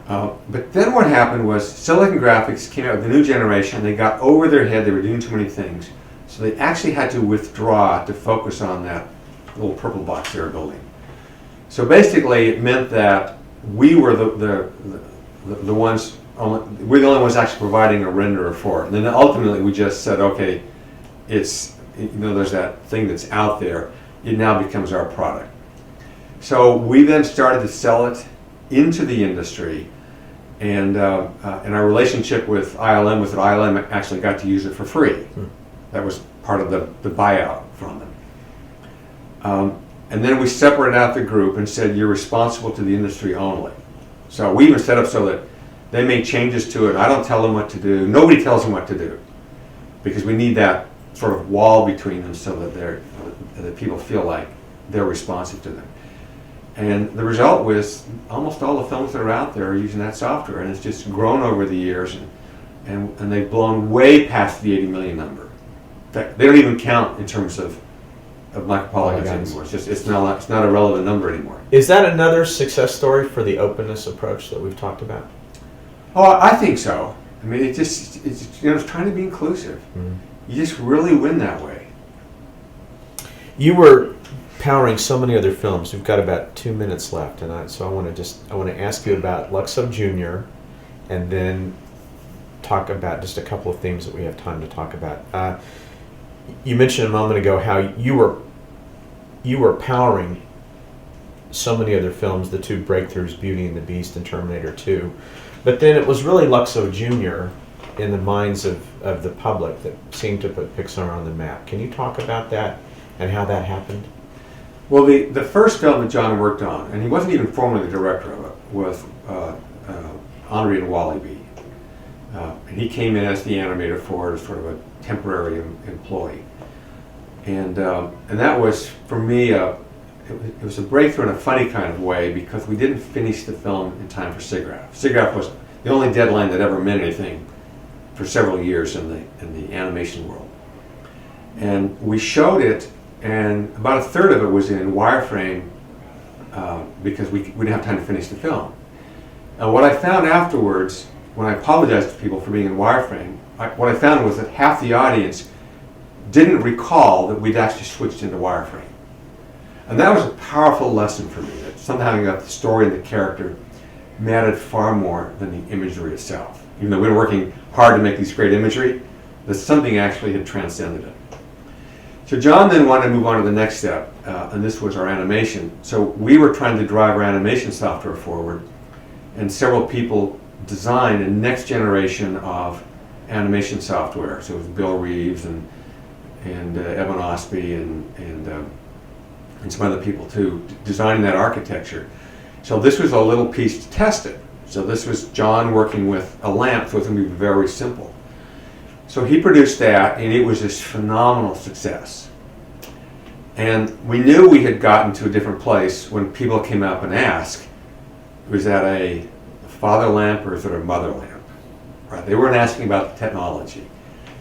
But then what happened was Silicon Graphics came out with a new generation. They got over their head. They were doing too many things. So they actually had to withdraw to focus on that little purple box they were building. So basically it meant that we were the ones, we're the only ones actually providing a renderer for it. And then ultimately we just said, okay, there's that thing that's out there. It now becomes our product. So we then started to sell it into the industry, and our relationship with ILM was that ILM actually got to use it for free. That was part of the buyout from them. And then we separated out the group and said, you're responsible to the industry only. So we even set up so that they made changes to it. I don't tell them what to do. Nobody tells them what to do, because we need that sort of wall between them so that people feel like they're responsive to them. And the result was almost all the films that are out there are using that software, and it's just grown over the years, and they've blown way past the 80 million number. In fact, they don't even count in terms of micropolygons anymore. It's not a relevant number anymore. Is that another success story for the openness approach that we've talked about? Oh, I think so. I mean, it's trying to be inclusive. Mm-hmm. You just really win that way. You were powering so many other films. We've got about 2 minutes left, and I want to ask you about Luxo Jr. and then talk about just a couple of themes that we have time to talk about. You mentioned a moment ago how you were powering so many other films, the 2 breakthroughs, Beauty and the Beast and Terminator 2, but then it was really Luxo Jr. in the minds of the public that seemed to put Pixar on the map. Can you talk about that and how that happened? Well, the first film that John worked on, and he wasn't even formally the director of it, was Henri and Wally B. And he came in as the animator for it, as sort of a temporary employee. And that was, for me, it was a breakthrough in a funny kind of way because we didn't finish the film in time for SIGGRAPH. SIGGRAPH was the only deadline that ever meant anything for several years in the animation world. And we showed it, and about a third of it was in wireframe because we didn't have time to finish the film. And what I found afterwards, when I apologized to people for being in wireframe, what I found was that half the audience didn't recall that we'd actually switched into wireframe. And that was a powerful lesson for me, that somehow the story and the character mattered far more than the imagery itself. Even though we were working hard to make these great imagery, that something actually had transcended it. So John then wanted to move on to the next step, and this was our animation. So we were trying to drive our animation software forward, and several people designed a next generation of animation software. So it was Bill Reeves and Evan Osby and some other people too, designing that architecture. So this was a little piece to test it. So this was John working with a lamp, so it was going to be very simple. So he produced that, and it was this phenomenal success. And we knew we had gotten to a different place when people came up and asked, was that a father lamp or is it a mother lamp? Right? They weren't asking about the technology.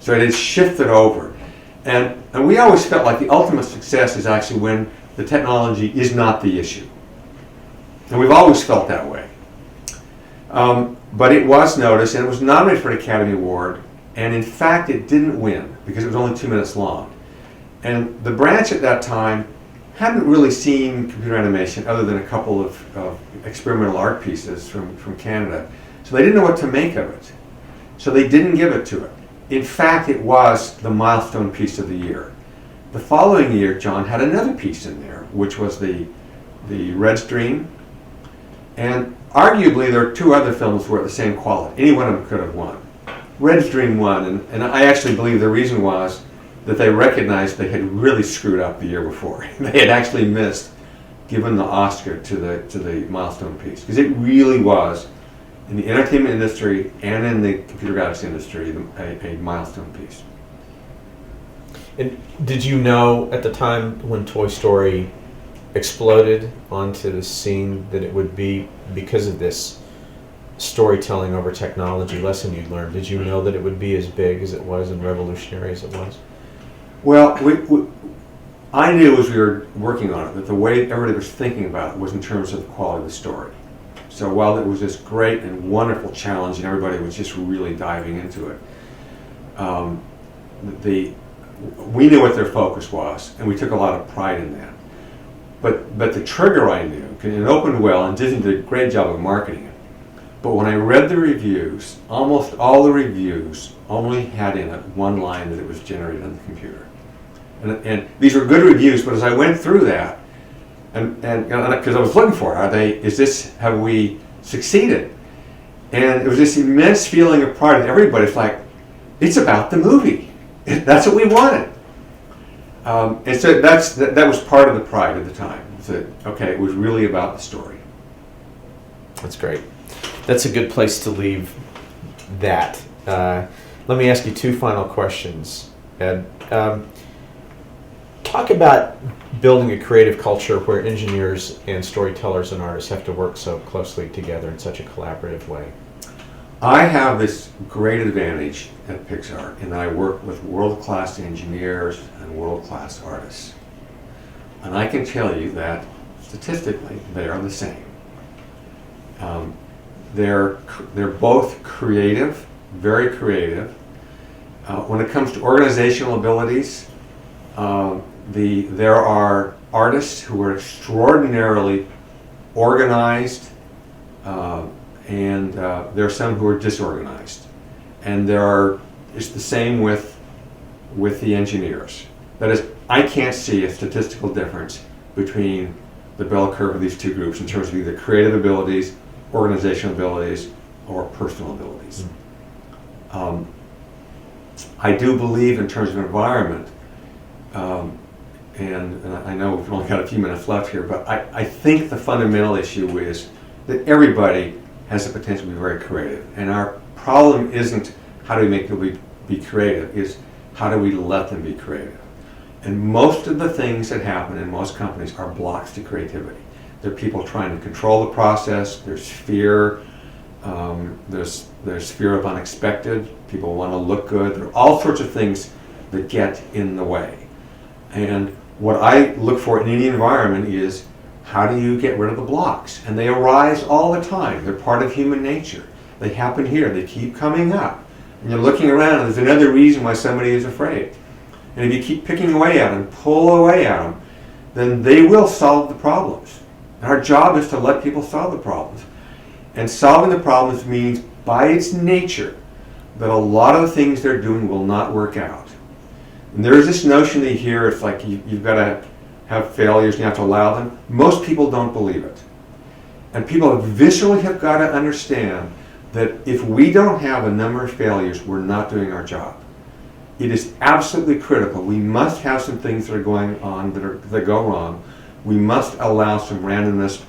So it had shifted over. And we always felt like the ultimate success is actually when the technology is not the issue. And we've always felt that way. But it was noticed, and it was nominated for an Academy Award, and in fact it didn't win because it was only 2 minutes long. And the branch at that time hadn't really seen computer animation other than a couple of experimental art pieces from Canada. So they didn't know what to make of it. So they didn't give it to it. In fact, it was the milestone piece of the year. The following year, John had another piece in there, which was the Red Stream. And arguably, there are two other films that were at the same quality. Any one of them could have won. Red Stream won, and I actually believe the reason was that they recognized they had really screwed up the year before. They had actually missed giving the Oscar to the milestone piece, because it really was, in the entertainment industry and in the computer graphics industry, a milestone piece. And did you know at the time when Toy Story exploded onto the scene that it would be because of this storytelling over technology lesson you'd learned? Did you know that it would be as big as it was and revolutionary as it was? Well, I knew as we were working on it that the way everybody was thinking about it was in terms of the quality of the story. So while it was this great and wonderful challenge and everybody was just really diving into it, we knew what their focus was, and we took a lot of pride in that. But the trigger I knew, and it opened well, and Disney did a great job of marketing it. But when I read the reviews, almost all the reviews only had in it one line that it was generated on the computer. And these were good reviews, but as I went through that, and because I was looking for it, have we succeeded? And it was this immense feeling of pride in everybody. It's like, it's about the movie. That's what we wanted. And so that was part of the pride at the time. That, okay, it was really about the story. That's great. That's a good place to leave that. Let me ask you two final questions, Ed. Talk about building a creative culture where engineers and storytellers and artists have to work so closely together in such a collaborative way. I have this great advantage at Pixar in that I work with world-class engineers and world-class artists. And I can tell you that statistically they are the same. They're both creative, very creative. When it comes to organizational abilities, there are artists who are extraordinarily organized, and there are some who are disorganized. And it's the same with the engineers. That is, I can't see a statistical difference between the bell curve of these two groups in terms of either creative abilities, organizational abilities, or personal abilities. I do believe in terms of environment, and I know we've only got a few minutes left here, but I think the fundamental issue is that everybody has the potential to be very creative. And our problem isn't how do we make people be creative, is how do we let them be creative. And most of the things that happen in most companies are blocks to creativity. There are people trying to control the process. There's fear. There's fear of unexpected. People want to look good. There are all sorts of things that get in the way. And what I look for in any environment is, how do you get rid of the blocks? And they arise all the time. They're part of human nature. They happen here. They keep coming up. And you're looking around, and there's another reason why somebody is afraid. And if you keep picking away at them, pull away at them, then they will solve the problems. And our job is to let people solve the problems. And solving the problems means, by its nature, that a lot of the things they're doing will not work out. And there's this notion that you hear, it's like you've got to have failures and you have to allow them. Most people don't believe it. And people viscerally have got to understand that if we don't have a number of failures, we're not doing our job. It is absolutely critical. We must have some things that are going on that go wrong. We must allow some randomness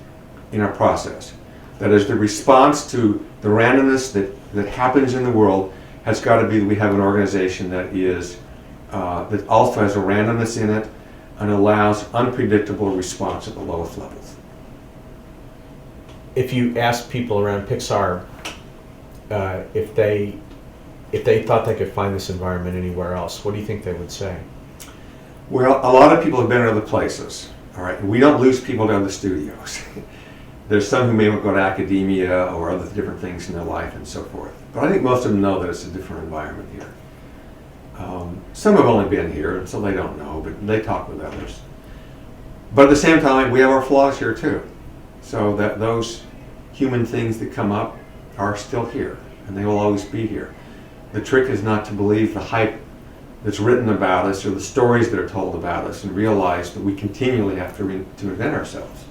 in our process. That is, the response to the randomness that happens in the world has got to be that we have an organization that is that also has a randomness in it and allows unpredictable response at the lowest levels. If you ask people around Pixar if they thought they could find this environment anywhere else, what do you think they would say? Well, a lot of people have been in other places. All right, we don't lose people to other studios. There's some who may go to academia or other different things in their life and so forth. But I think most of them know that it's a different environment here. Some have only been here, and so they don't know, but they talk with others. But at the same time, we have our flaws here too. So that those human things that come up are still here, and they will always be here. The trick is not to believe the hype that's written about us or the stories that are told about us, and realize that we continually have to invent ourselves.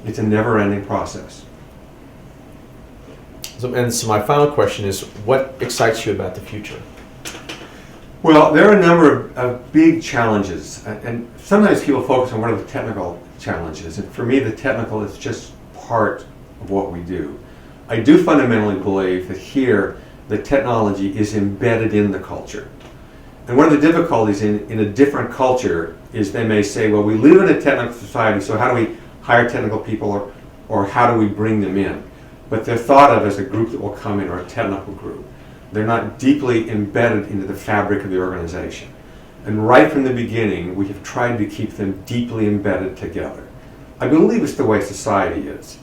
It's a never-ending process. So my final question is, what excites you about the future? Well, there are a number of big challenges, and sometimes people focus on what are the technical challenges, and for me the technical is just part of what we do. I do fundamentally believe that here the technology is embedded in the culture. And one of the difficulties in a different culture is they may say, well, we live in a technical society, so how do we hire technical people or how do we bring them in? But they're thought of as a group that will come in, or a technical group. They're not deeply embedded into the fabric of the organization. And right from the beginning, we have tried to keep them deeply embedded together. I believe it's the way society is.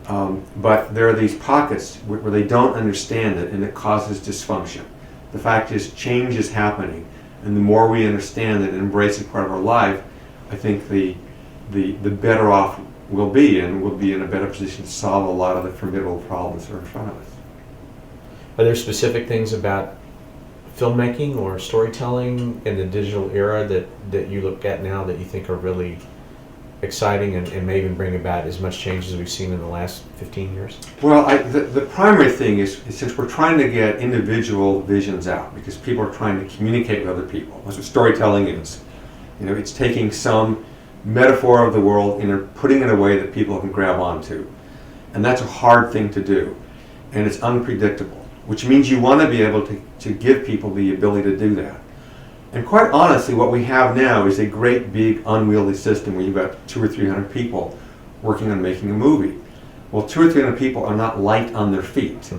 But there are these pockets where they don't understand it, and it causes dysfunction. The fact is, change is happening, and the more we understand it and embrace it part of our life, I think the better off we'll be, and we'll be in a better position to solve a lot of the formidable problems that are in front of us. Are there specific things about filmmaking or storytelling in the digital era that you look at now that you think are really exciting and may even bring about as much change as we've seen in the last 15 years? Well, the primary thing is since we're trying to get individual visions out, because people are trying to communicate with other people. That's what storytelling is. You know, it's taking some metaphor of the world and putting it in a way that people can grab onto. And that's a hard thing to do. And it's unpredictable, which means you want to be able to give people the ability to do that. And quite honestly, what we have now is a great big unwieldy system where you've got 200 or 300 people working on making a movie. Well, 200 or 300 people are not light on their feet.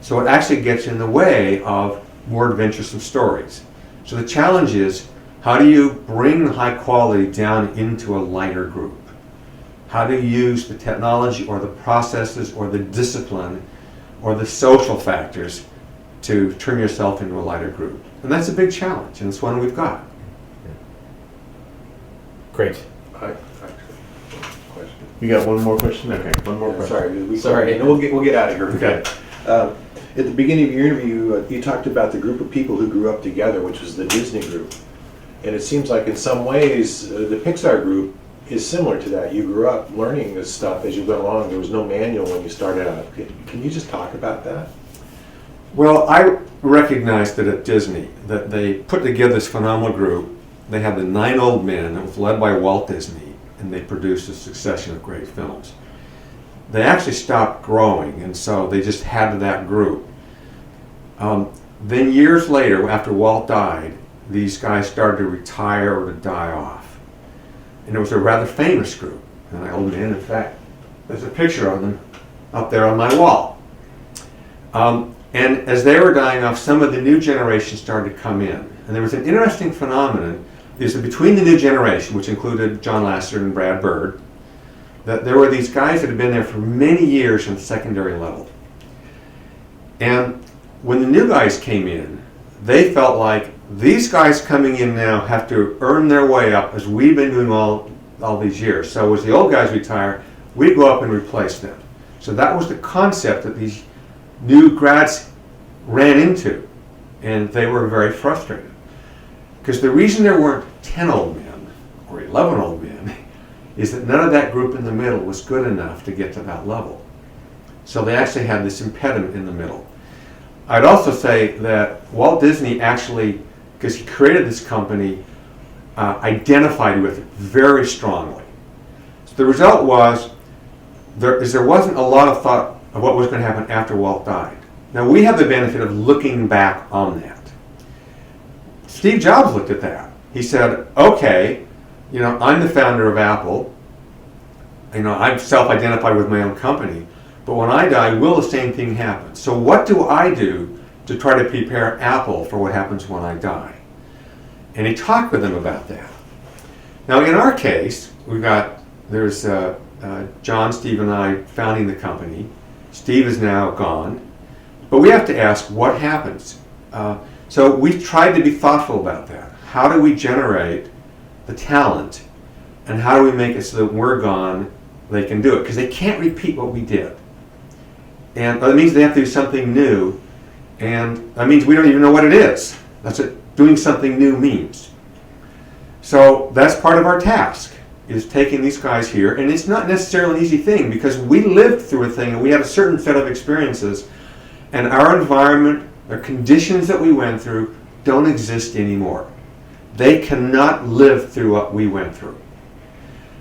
So it actually gets in the way of more adventuresome stories. So the challenge is, how do you bring the high quality down into a lighter group? How do you use the technology or the processes or the discipline or the social factors to turn yourself into a lighter group? And that's a big challenge, and it's one we've got. Great. Question. You got one more question? Okay, one more question. Sorry. And we'll get out of here. Okay. At the beginning of your interview, you talked about the group of people who grew up together, which was the Disney group. And it seems like in some ways the Pixar group is similar to that. You grew up learning this stuff as you went along. There was no manual when you started out. Can you just talk about that? Well, I recognized that at Disney, that they put together this phenomenal group. They had the 9 old men. It was led by Walt Disney, and they produced a succession of great films. They actually stopped growing, and so they just had that group. Then years later, after Walt died, these guys started to retire or to die off. And it was a rather famous group. And I owned it in fact, there's a picture of them up there on my wall. And as they were dying off, some of the new generation started to come in. And there was an interesting phenomenon, is that between the new generation, which included John Lasseter and Brad Bird, that there were these guys that had been there for many years on the secondary level. And when the new guys came in, they felt like these guys coming in now have to earn their way up as we've been doing all these years. So as the old guys retire, we go up and replace them. So that was the concept that these new grads ran into, and they were very frustrated. Because the reason there weren't 10 old men or 11 old men is that none of that group in the middle was good enough to get to that level. So they actually had this impediment in the middle. I'd also say that Walt Disney actually, because he created this company, identified with it very strongly. So the result was there wasn't a lot of thought of what was going to happen after Walt died. Now we have the benefit of looking back on that. Steve Jobs looked at that. He said, okay, I'm the founder of Apple. I'm self-identified with my own company. But when I die, will the same thing happen? So what do I do to try to prepare Apple for what happens when I die? And he talked with them about that. Now in our case, there's John, Steve, and I founding the company. Steve is now gone. But we have to ask, what happens? So we tried to be thoughtful about that. How do we generate the talent, and how do we make it so that when we're gone, they can do it? Because they can't repeat what we did. And that means they have to do something new, and that means we don't even know what it is. That's what doing something new means. So that's part of our task, is taking these guys here, and it's not necessarily an easy thing, because we lived through a thing, and we have a certain set of experiences, and our environment, the conditions that we went through, don't exist anymore. They cannot live through what we went through.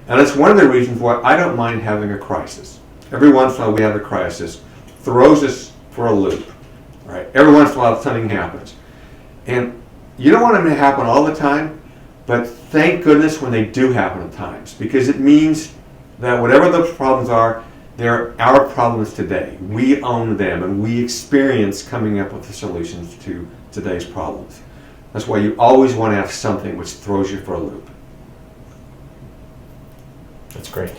And that's one of the reasons why I don't mind having a crisis. Every once in a while we have a crisis, throws us for a loop. Right? Every once in a while something happens. And you don't want them to happen all the time, but thank goodness when they do happen at times, because it means that whatever the problems are, they're our problems today. We own them, and we experience coming up with the solutions to today's problems. That's why you always want to have something which throws you for a loop. That's great.